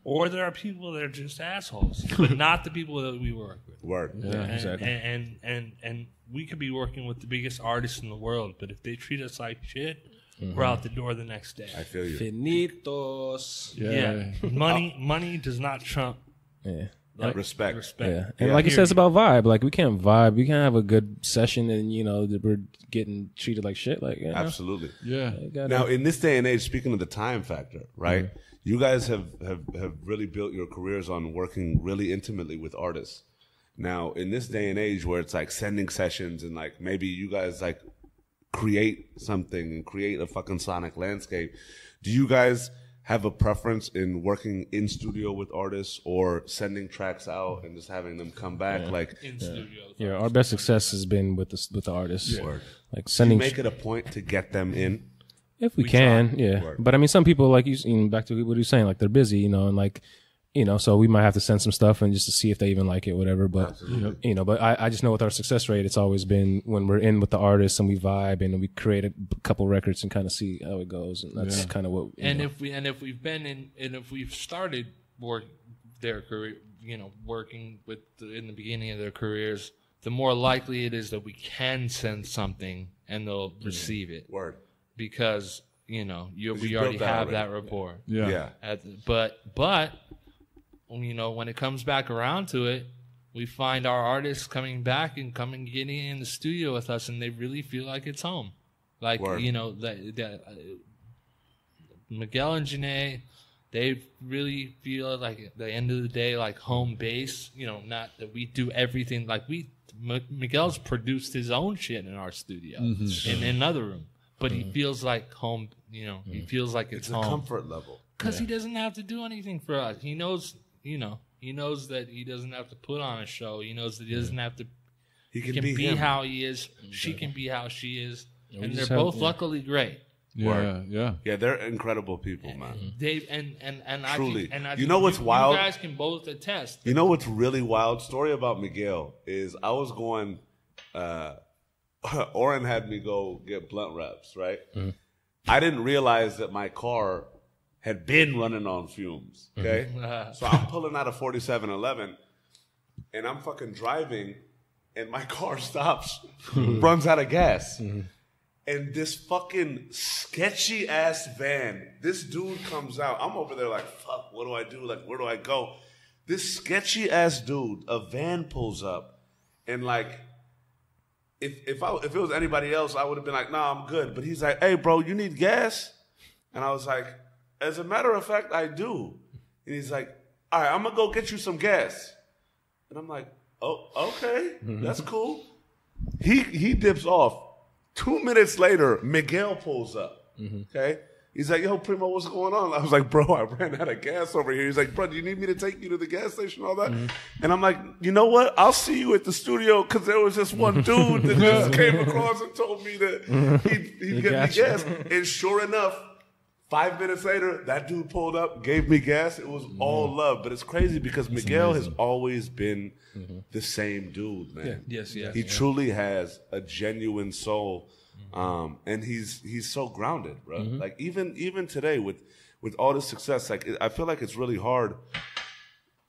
Or there are people that are just assholes, but not the people that we work with. Word. Yeah, exactly. And we could be working with the biggest artists in the world, but if they treat us like shit, we're out the door the next day. I feel you. Finitos. Yeah. Money does not trump Yeah. Respect. Yeah, and like you said, it's about vibe. Like we can't vibe. We can't have a good session, and you know we're getting treated like shit. Like, you know? Absolutely. Yeah. Now, in this day and age, speaking of the time factor, right? You guys have really built your careers on working really intimately with artists. Now, in this day and age where it's like sending sessions and like maybe you guys like create something and create a fucking sonic landscape, do you guys have a preference in working in studio with artists or sending tracks out and just having them come back? Like in studio. Yeah, our best success has been with the artists. Yeah. Like do you sending. make it a point to get them in? If we can, try. yeah. Word. But I mean, some people, like you know, back to what you're saying, like they're busy, you know, and like, so we might have to send some stuff and just to see if they even like it, whatever. But, but I just know with our success rate, it's always been when we're in with the artists and we vibe and we create a couple records and kind of see how it goes. And that's kind of what, if we've started their career, working in the beginning of their careers, the more likely it is that we can send something and they'll receive it. Word. Because, we already have that rapport. Yeah. But when it comes back around to it, we find our artists coming back and getting in the studio with us, and they really feel like it's home. Like, Word. Miguel and Jhené, they really feel like at the end of the day, like home base, not that we do everything. Like Miguel's produced his own shit in our studio in another room, but he feels like home, he feels like it's home. A comfort level. Because he doesn't have to do anything for us. He knows, he knows that he doesn't have to put on a show. He knows that he doesn't have to. He can be how he is. She can be how she is, and they're both luckily great. Yeah. They're incredible people, man. Dave and Truly. I what's wild? You guys can both attest. You know what's really wild? Story about Miguel is I was going. Oren had me go get blunt wraps, right? Mm-hmm. I didn't realize that my car had been running on fumes. Okay, so I'm pulling out of 4711, and I'm fucking driving, and my car stops, runs out of gas. And this fucking sketchy ass van, this dude comes out. I'm over there like, fuck, what do I do? Like, where do I go? This sketchy ass dude, a van pulls up, and like, if it was anybody else, I would have been like, nah, I'm good. But he's like, hey, bro, you need gas? And I was like, as a matter of fact, I do. And he's like, all right, I'm gonna go get you some gas. And I'm like, oh, okay, that's cool. He dips off. 2 minutes later, Miguel pulls up. Okay, he's like, yo, Primo, what's going on? I was like, bro, I ran out of gas over here. He's like, bro, do you need me to take you to the gas station and all that? And I'm like, you know what? I'll see you at the studio, because there was this one dude that just came across and told me that he'd get me gas. And sure enough, 5 minutes later, that dude pulled up, gave me gas. It was all love. But it's crazy because Miguel has always been the same dude, man. Yes. He truly has a genuine soul. And he's so grounded, bro. Like even today with all this success, like I feel like it's really hard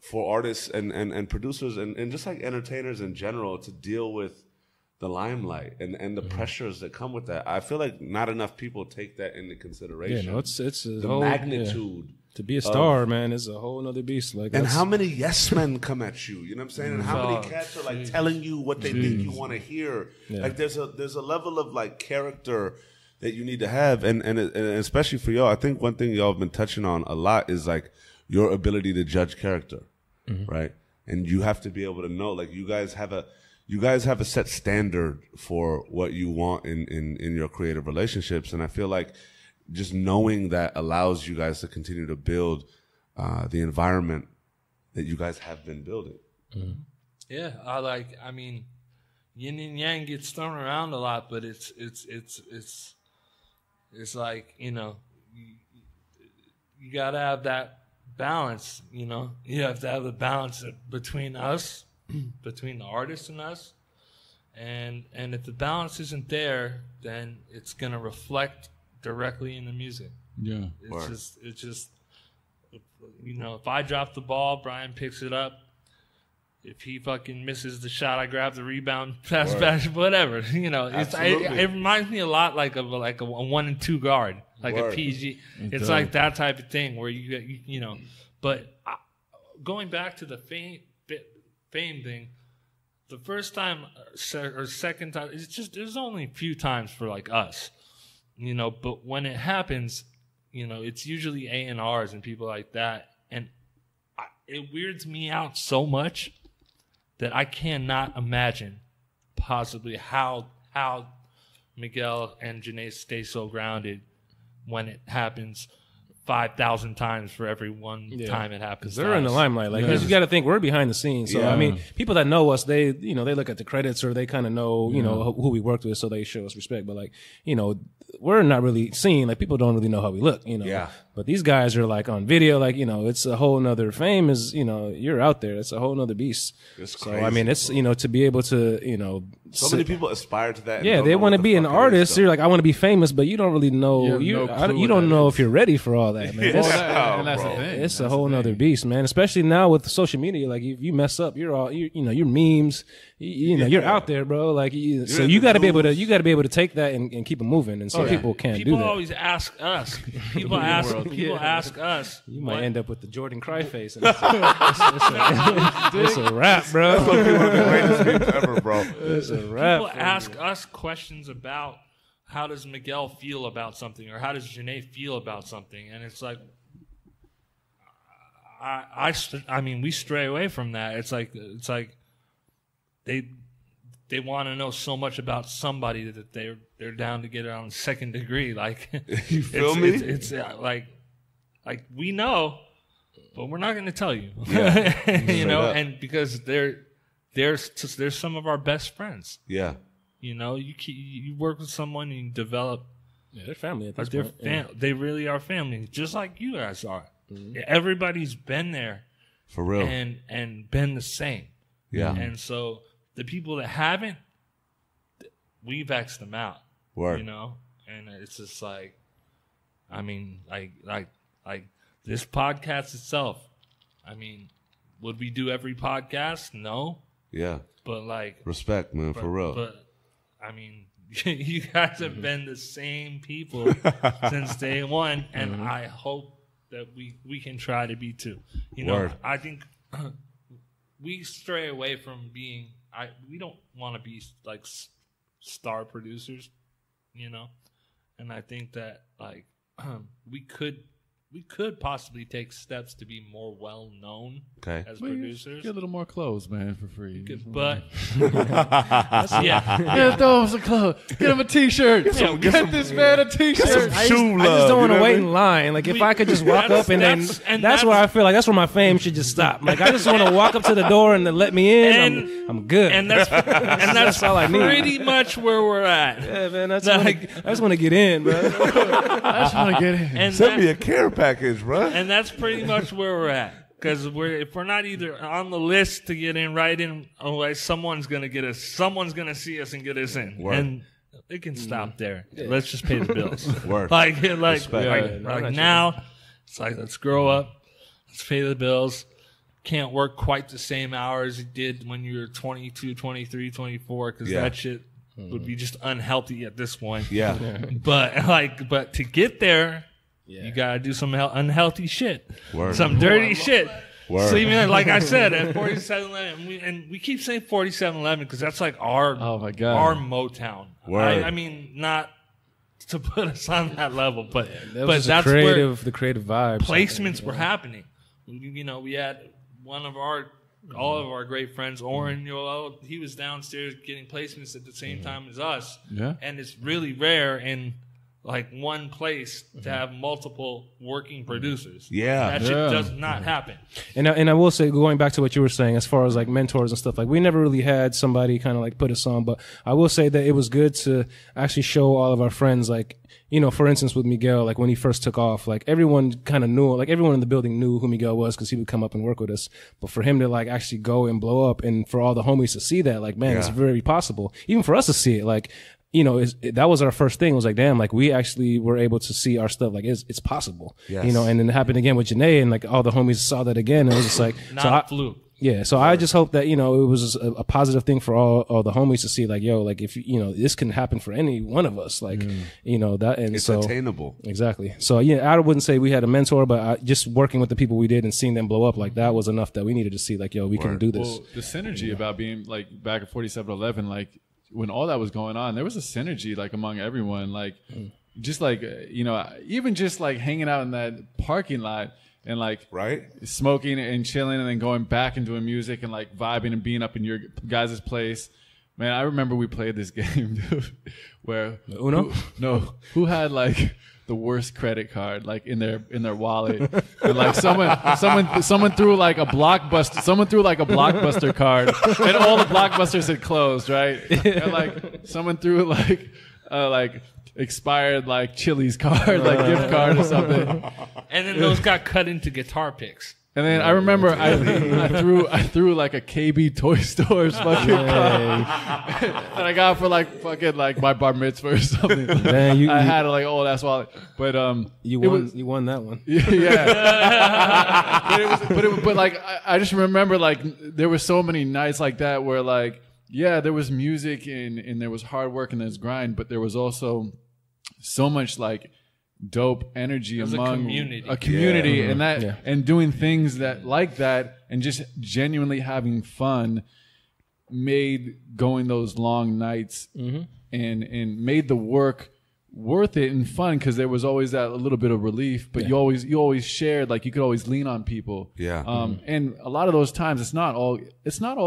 for artists and producers and just like entertainers in general to deal with the limelight and the pressures that come with that. I feel like not enough people take that into consideration. Yeah, no, it's the whole magnitude. To be a star, man, is a whole other beast. Like, and how many yes men come at you? You know what I'm saying? And how many cats are like telling you what they think you want to hear? Yeah. Like there's a level of like character that you need to have, and especially for y'all. I think one thing y'all have been touching on a lot is like your ability to judge character, right? And you have to be able to know, like you guys have a set standard for what you want in your creative relationships, and I feel like just knowing that allows you guys to continue to build the environment that you guys have been building. Yeah, I mean, yin and yang gets thrown around a lot, but it's like, you gotta have that balance. You have to have the balance between us, between the artist and us, and if the balance isn't there, then it's gonna reflect directly in the music. Yeah. It's just if I drop the ball, Brian picks it up. If he fucking misses the shot, I grab the rebound, pass, whatever. It reminds me a lot like a 1 and 2 guard, like a PG. It's like that type of thing where But going back to the fame thing, the first time or second time, there's only a few times for like us. But when it happens, it's usually A&Rs and people like that. And it weirds me out so much that I cannot imagine possibly how Miguel and Jhené stay so grounded when it happens 5,000 times for every one time it happens. They're in the limelight. Like, you got to think we're behind the scenes. So, I mean, people that know us, they look at the credits or they kind of know, you know, who we worked with, so they show us respect. But like, you know, we're not really seen. Like, people don't really know how we look, you know. Yeah. But these guys are like on video, like, you know, it's a whole nother fame is, you know, you're out there. It's a whole nother beast. It's crazy. So, I mean, it's, you know, to be able to, you know. So many people aspire to that. Yeah, they want to be an artist. So you're like, I want to be famous, but you don't really know. You don't know if you're ready for all that, man. And that's the thing. It's a whole nother beast, man. Especially now with social media. Like, if you mess up, you're all, you know, your memes, you know, you're out there, bro. Like, so you got to be able to take that and keep it moving. And so people can't do that. People always ask us. People ask us. You might end up with the Jordan Cry face. It's a wrap, bro. That's what people have been waiting to see ever, bro. It's a wrap. People ask us questions about how does Miguel feel about something, or how does Jhené feel about something, and it's like, I mean, we stray away from that. It's like they want to know so much about somebody that they're down to get it on second degree. Like, you feel me? It's like we know, but we're not going to tell you. Yeah. You know, and because they're some of our best friends. Yeah. You know, you work with someone and you develop. Yeah, they're family at this point. They really are family, just like you guys are. Mm-hmm. Everybody's been there, for real, and been the same. Yeah. And so the people that haven't, we've X'd them out. Word. You know, and it's just like, I mean, like this podcast itself. I mean, would we do every podcast? No. Yeah. But like, respect, man, for real. But I mean, you guys have been the same people since day one, and I hope that we can try to be too. You know, Word. I think we stray away from being. We don't want to be like star producers, you know, and I think that like we could possibly take steps to be more well known as producers. Get a little more clothes, man, for free. But yeah, throw him some clothes. Get him a T-shirt. Get this man a T-shirt. I just don't want to wait in line. Like, if I could just walk up and that's where I feel like that's where my fame should just stop. Like, I just want to walk up to the door and then let me in. I'm good. And that's all I need. Pretty much where we're at. Yeah, man. I just want to get in, bro. I just want to get in. And send me a care package, bro. And that's pretty much where we're at. Because if we're not either on the list to get in right in, someone's gonna get us. Someone's gonna see us and get us in. Word. And it can stop there. Yeah. Let's just pay the bills. Word. Like now, it's like, let's grow up. Let's pay the bills. Can't work quite the same hours you did when you were 22, 23, 24, because that shit would be just unhealthy at this point. Yeah. But to get there, you gotta do some unhealthy shit. Word. Some dirty shit. Word. So even like I said, at 4711, and we keep saying 4711 because that's like our Motown. Word. I mean, not to put us on that level, but that's where the creative vibes. Placements were happening. You know, we had all of our great friends, Oren, he was downstairs getting placements at the same time as us. Yeah. And it's really rare in like one place to have multiple working producers. Yeah. That shit does not happen. And I will say, going back to what you were saying, as far as like mentors and stuff, like we never really had somebody kind of like put us on, but I will say that it was good to actually show all of our friends, like, you know, for instance, with Miguel, like when he first took off, like everyone kind of knew, like everyone in the building knew who Miguel was because he would come up and work with us. But for him to like actually go and blow up, and for all the homies to see that, like, man, it's very possible. Even for us to see it, like, you know, that was our first thing. It was like, damn, like we actually were able to see our stuff. Like it's possible, you know. And then it happened again with Jhené, and like all the homies saw that again. And it was just like, fluke. Yeah, so I just hope that, you know, it was a positive thing for all the homies to see, like, yo, like if, you know, this can happen for any one of us, like, you know, that, and it's attainable. Exactly. So yeah, I wouldn't say we had a mentor, but just working with the people we did and seeing them blow up, like that was enough that we needed to see, like, yo, we can do this. Well, the synergy about being like back at 4711, like when all that was going on, there was a synergy like among everyone, like just like, you know, even just like hanging out in that parking lot. And like smoking and chilling and then going back and doing music and like vibing and being up in your guys' place. Man, I remember we played this game, dude. where Uno? who had like the worst credit card like in their wallet, and like someone threw like a blockbuster card, and all the blockbusters had closed, right? And like someone threw like expired like Chili's card, like gift card or something, and then those got cut into guitar picks. And then I remember I threw like a KB Toy Store's fucking that I got for like fucking like my bar mitzvah or something. Man, I had like old ass wallet, but you won that one. Yeah, but like I just remember like there were so many nights like that where like there was music and there was hard work and there's grind, but there was also so much like dope energy among a community and that and doing things that like that and just genuinely having fun made going those long nights and made the work worth it and fun, because there was always that little bit of relief, but you always shared, like you could always lean on people. And a lot of those times it's not all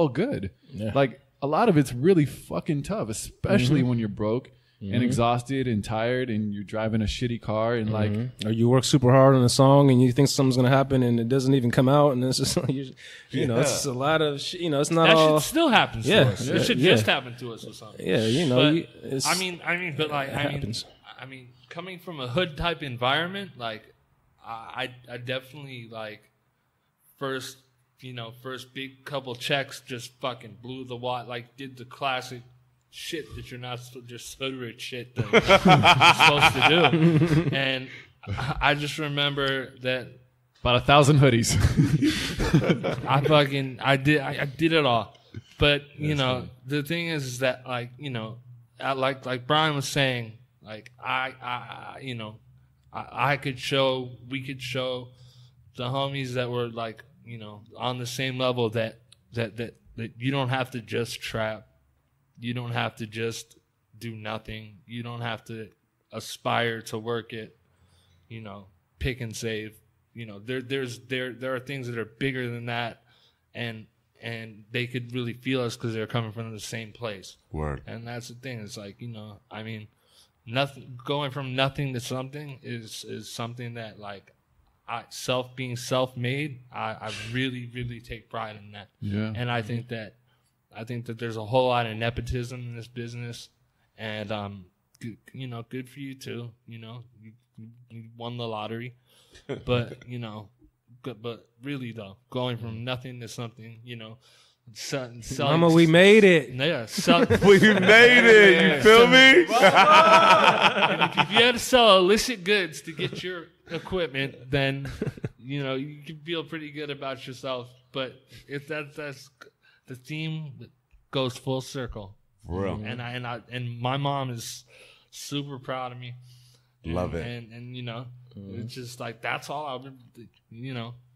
good. Like a lot of it's really fucking tough, especially when you're broke and exhausted and tired and you're driving a shitty car and like, or you work super hard on a song and you think something's going to happen and it doesn't even come out, and it's just like, it's just a lot of shit, it's not that all. That shit still happens to us. It should just happen to us or something. But, I mean, coming from a hood type environment, like I definitely like first big couple checks just fucking blew the wad, like did the classic shit that you're not just hood rich shit that you're supposed to do. And I just remember that about 1,000 hoodies. I did it all. But the thing is that like like Brian was saying, like we could show the homies that were like on the same level that you don't have to just trap. You don't have to just do nothing. You don't have to aspire to work it, pick and save. There are things that are bigger than that, and they could really feel us because they're coming from the same place. Word. And that's the thing. It's like, nothing, going from nothing to something is something that like being self-made. I really, really take pride in that. Yeah. And I think that there's a whole lot of nepotism in this business, and good for you too. You won the lottery, but but really though, going from nothing to something, Mama, we made it. Yeah, we made it. You feel me? And if you had to sell illicit goods to get your equipment, then you can feel pretty good about yourself. But if that's the theme goes full circle. For real. And my mom is super proud of me. Love it. And it's just like that's all I've been,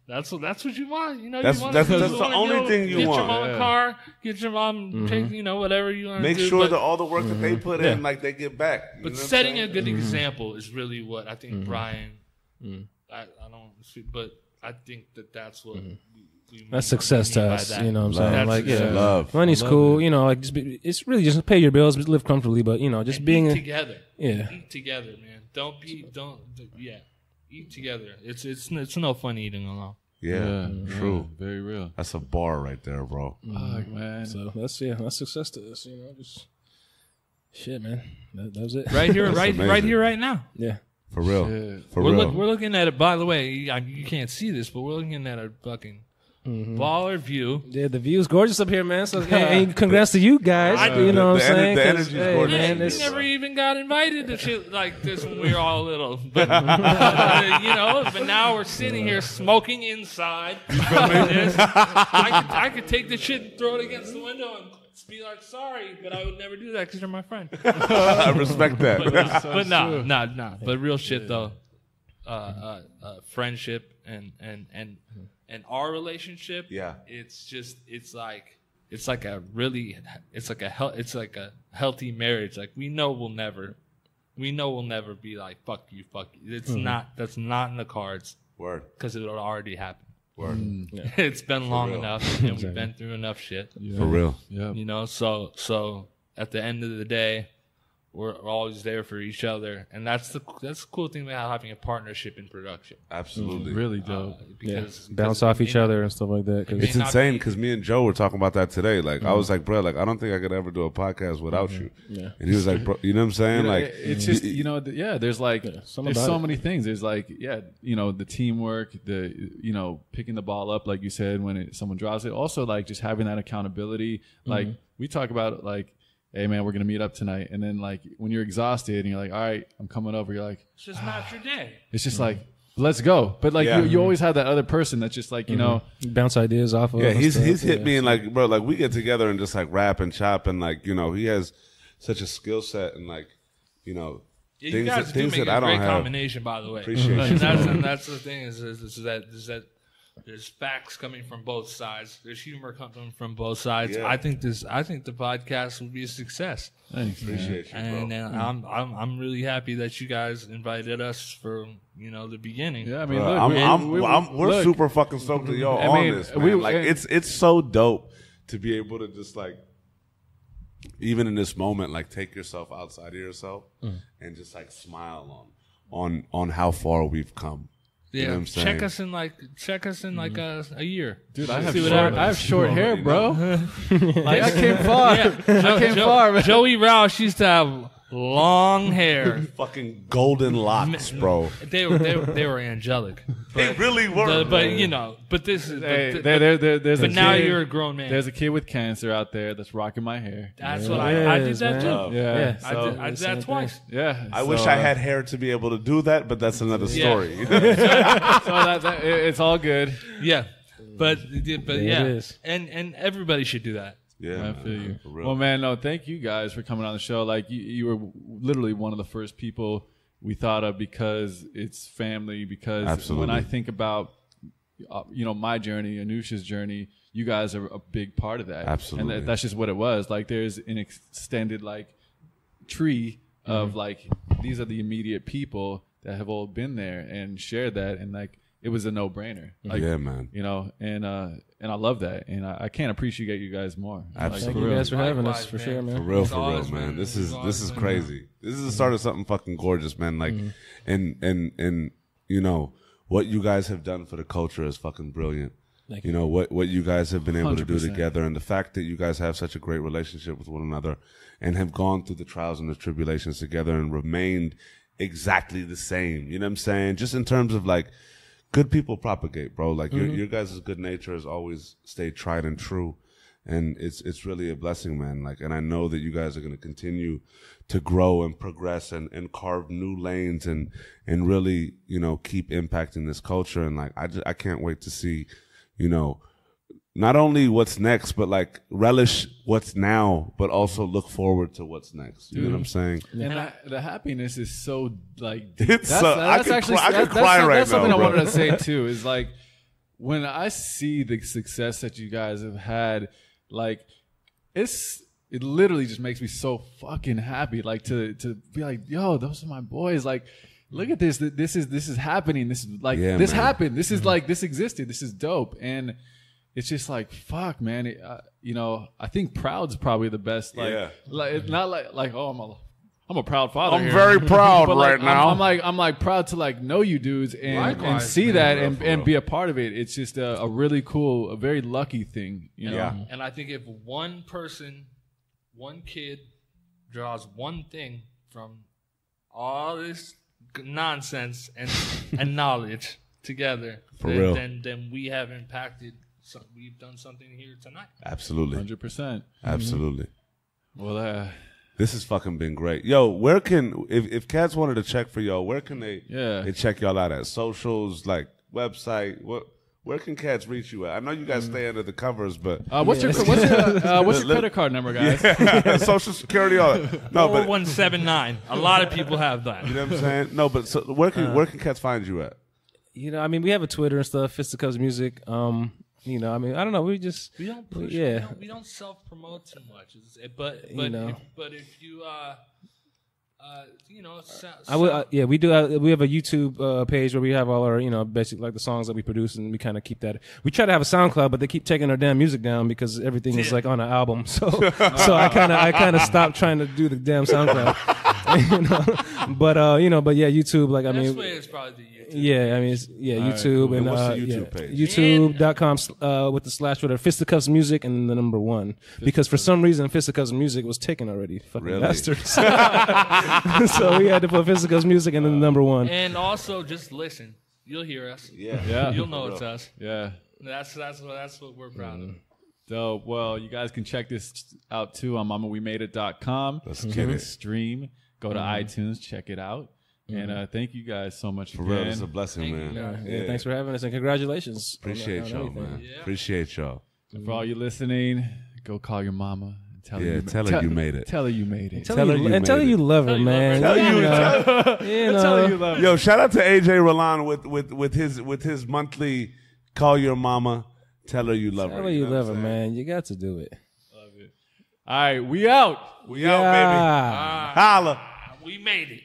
that's what you want. That's the only thing you want. Get your mom a car, get your mom take, whatever you want to do. Make sure that all the work that they put in, like they get back. But setting a good example is really what I think Brian, I don't, but I think that's what that's success to us, what I'm saying? Like, love. Money's cool, like it's really just pay your bills, live comfortably, but just and being together. Yeah. Eat together, man. Eat together. It's no fun eating alone. Yeah, true. Very real. That's a bar right there, bro. Fuck, man. So that's success to us, just shit, man. That was it. Right here, right now. Yeah. For real. Shit. For real. We're looking at it, by the way, you can't see this, but we're looking at a fucking baller view. Yeah, the view's gorgeous up here, man. So and congrats to you guys. What I'm saying? The energy's gorgeous. Man, we never even got invited to shit like this when we were all little. But, but now we're sitting here smoking inside. I could take this shit and throw it against the window and be like, sorry, but I would never do that because you're my friend. I respect that. But no. But real shit though, friendship and our relationship. Yeah, it's like a healthy marriage. Like we know we'll never be like fuck you. It's not, that's not in the cards. Word. Because it already happened. Word. Yeah. It's been long enough, and we've been through enough shit. Yeah. For real. Yeah. So at the end of the day, we're always there for each other, and that's the cool thing about having a partnership in production. Absolutely, really dope. Because bounce off each other and stuff like that. It's insane because me and Joe were talking about that today. Like I was like, bro, like I don't think I could ever do a podcast without you. Yeah. And he was like, bro, you know what I'm saying? Like it's just there's like there's so many things. There's like the teamwork, the picking the ball up like you said when someone drops it. Also like just having that accountability. Like we talk about like, hey man, we're gonna meet up tonight, and then like when you're exhausted and you're like, all right, I'm coming over. You're like, it's just not your day. It's just like, let's go. But like you always have that other person that's just like bounce ideas off of. Yeah, he's hit me and like, bro, like we get together and just like rap and chop and like he has such a skill set and like you guys do make a great combination, by the way. Appreciate and that's the thing is that there's facts coming from both sides. There's humor coming from both sides. Yeah. I think the podcast will be a success. Thanks, appreciate you, bro. And I'm really happy that you guys invited us from the beginning. Yeah, I mean, we're super fucking stoked that y'all on this, man. It's so dope to be able to just like, even in this moment, like take yourself outside of yourself and just like smile on how far we've come. Yeah, you know what I'm saying? Check us in like a year, dude. I have short hair, bro. Like I came far. I came far, man. Joey Roush used to have long hair, fucking golden locks, bro. They were angelic. They really were. But this is. There's but now you're a grown man. There's a kid with cancer out there that's rocking my hair. That's what I did that too. Yeah, I did that twice. Yeah, I wish I had hair to be able to do that, but that's another story. It's all good. Yeah, but yeah, it is. And everybody should do that. Yeah, I feel you. Well, man, no, thank you guys for coming on the show. Like, you were literally one of the first people we thought of because it's family. Because Absolutely. When I think about, my journey, Anusha's journey, you guys are a big part of that. Absolutely. And that's just what it was. Like, there's an extended, like, tree of, like, these are the immediate people that have all been there and shared that. And, like, it was a no-brainer. Like, yeah, man. And I love that, and I can't appreciate you guys more. Absolutely. Thank you guys for having us, for sure, man. For real, man. This is crazy. This is the start of something fucking gorgeous, man. Like, and what you guys have done for the culture is fucking brilliant. What you guys have been able 100%. To do together, and the fact that you guys have such a great relationship with one another, and have gone through the trials and the tribulations together, and remained exactly the same. You know what I'm saying? Just in terms of like. Good people propagate, bro. Like your guys' good nature has always stayed tried and true, and it's really a blessing, man. Like, and I know that you guys are going to continue to grow and progress and carve new lanes and really keep impacting this culture. And like I can't wait to see, not only what's next, but like relish what's now, but also look forward to what's next. You know what I'm saying? And the happiness is so like it's I could cry right now. That's something bro. I wanted to say too. Is like when I see the success that you guys have had, like it literally just makes me so fucking happy. Like to be like, yo, those are my boys. Like. Look at this. This is happening. This is like this happened. This is like this existed. This is dope. And it's just like fuck, man. I think proud's probably the best. Like, it's not like oh, I'm a proud father. I'm very proud right now. I'm like proud to like know you dudes and see that and be a part of it. It's just a really cool, a very lucky thing. You know? Yeah. And I think if one kid draws one thing from all this nonsense and knowledge together, then we have impacted. We've done something here tonight. Absolutely, 100%. Absolutely. Well, this has fucking been great. Yo, where can if cats wanted to check for y'all, where can they check y'all out at? Socials, like website. Where can cats reach you at? I know you guys stay under the covers, but what's your credit card number, guys? Yeah, Social Security, all that. No, 4179. A lot of people have that. You know what I'm saying? No, but so where can cats find you at? We have a Twitter and stuff. Fisticuffs Music. I don't know. We don't push. We don't self promote too much. But if you we do. We have a YouTube page where we have all our, basically like the songs that we produce, and we kind of keep that. We try to have a SoundCloud, but they keep taking our damn music down because everything is like on an album. So I kind of stopped trying to do the damn SoundCloud. But but yeah, YouTube. Like I Best mean, way is probably the YouTube. yeah, I mean, YouTube And and what's the YouTube page? YouTube.com with the / with Fisticuffs Music and the number 1 because for some reason Fisticuffs Music was taken already. Fucking Really? bastards. So we had to put Fisticuffs Music and then the number 1. And also just listen. You'll hear us. Yeah. You'll know it's us. Yeah. That's what we're proud of. Dope. Well, you guys can check this out too on mamawemade.com. Let's get it. Stream. Go to iTunes. Check it out. And thank you guys so much For again. real, it's a blessing, man. Yeah, thanks for having us and congratulations. Appreciate y'all, man. Appreciate y'all. And for all you listening, go call your mama. And tell her Tell her you made it. Tell her you made it. Tell her you love her, man. Tell Tell her you love her. Yo, shout out to AJ Roland with his monthly call your mama, tell her you love her. Tell her you love her, man. You got to do it. Love it. All right, we out. We out, baby. Holla. We made it.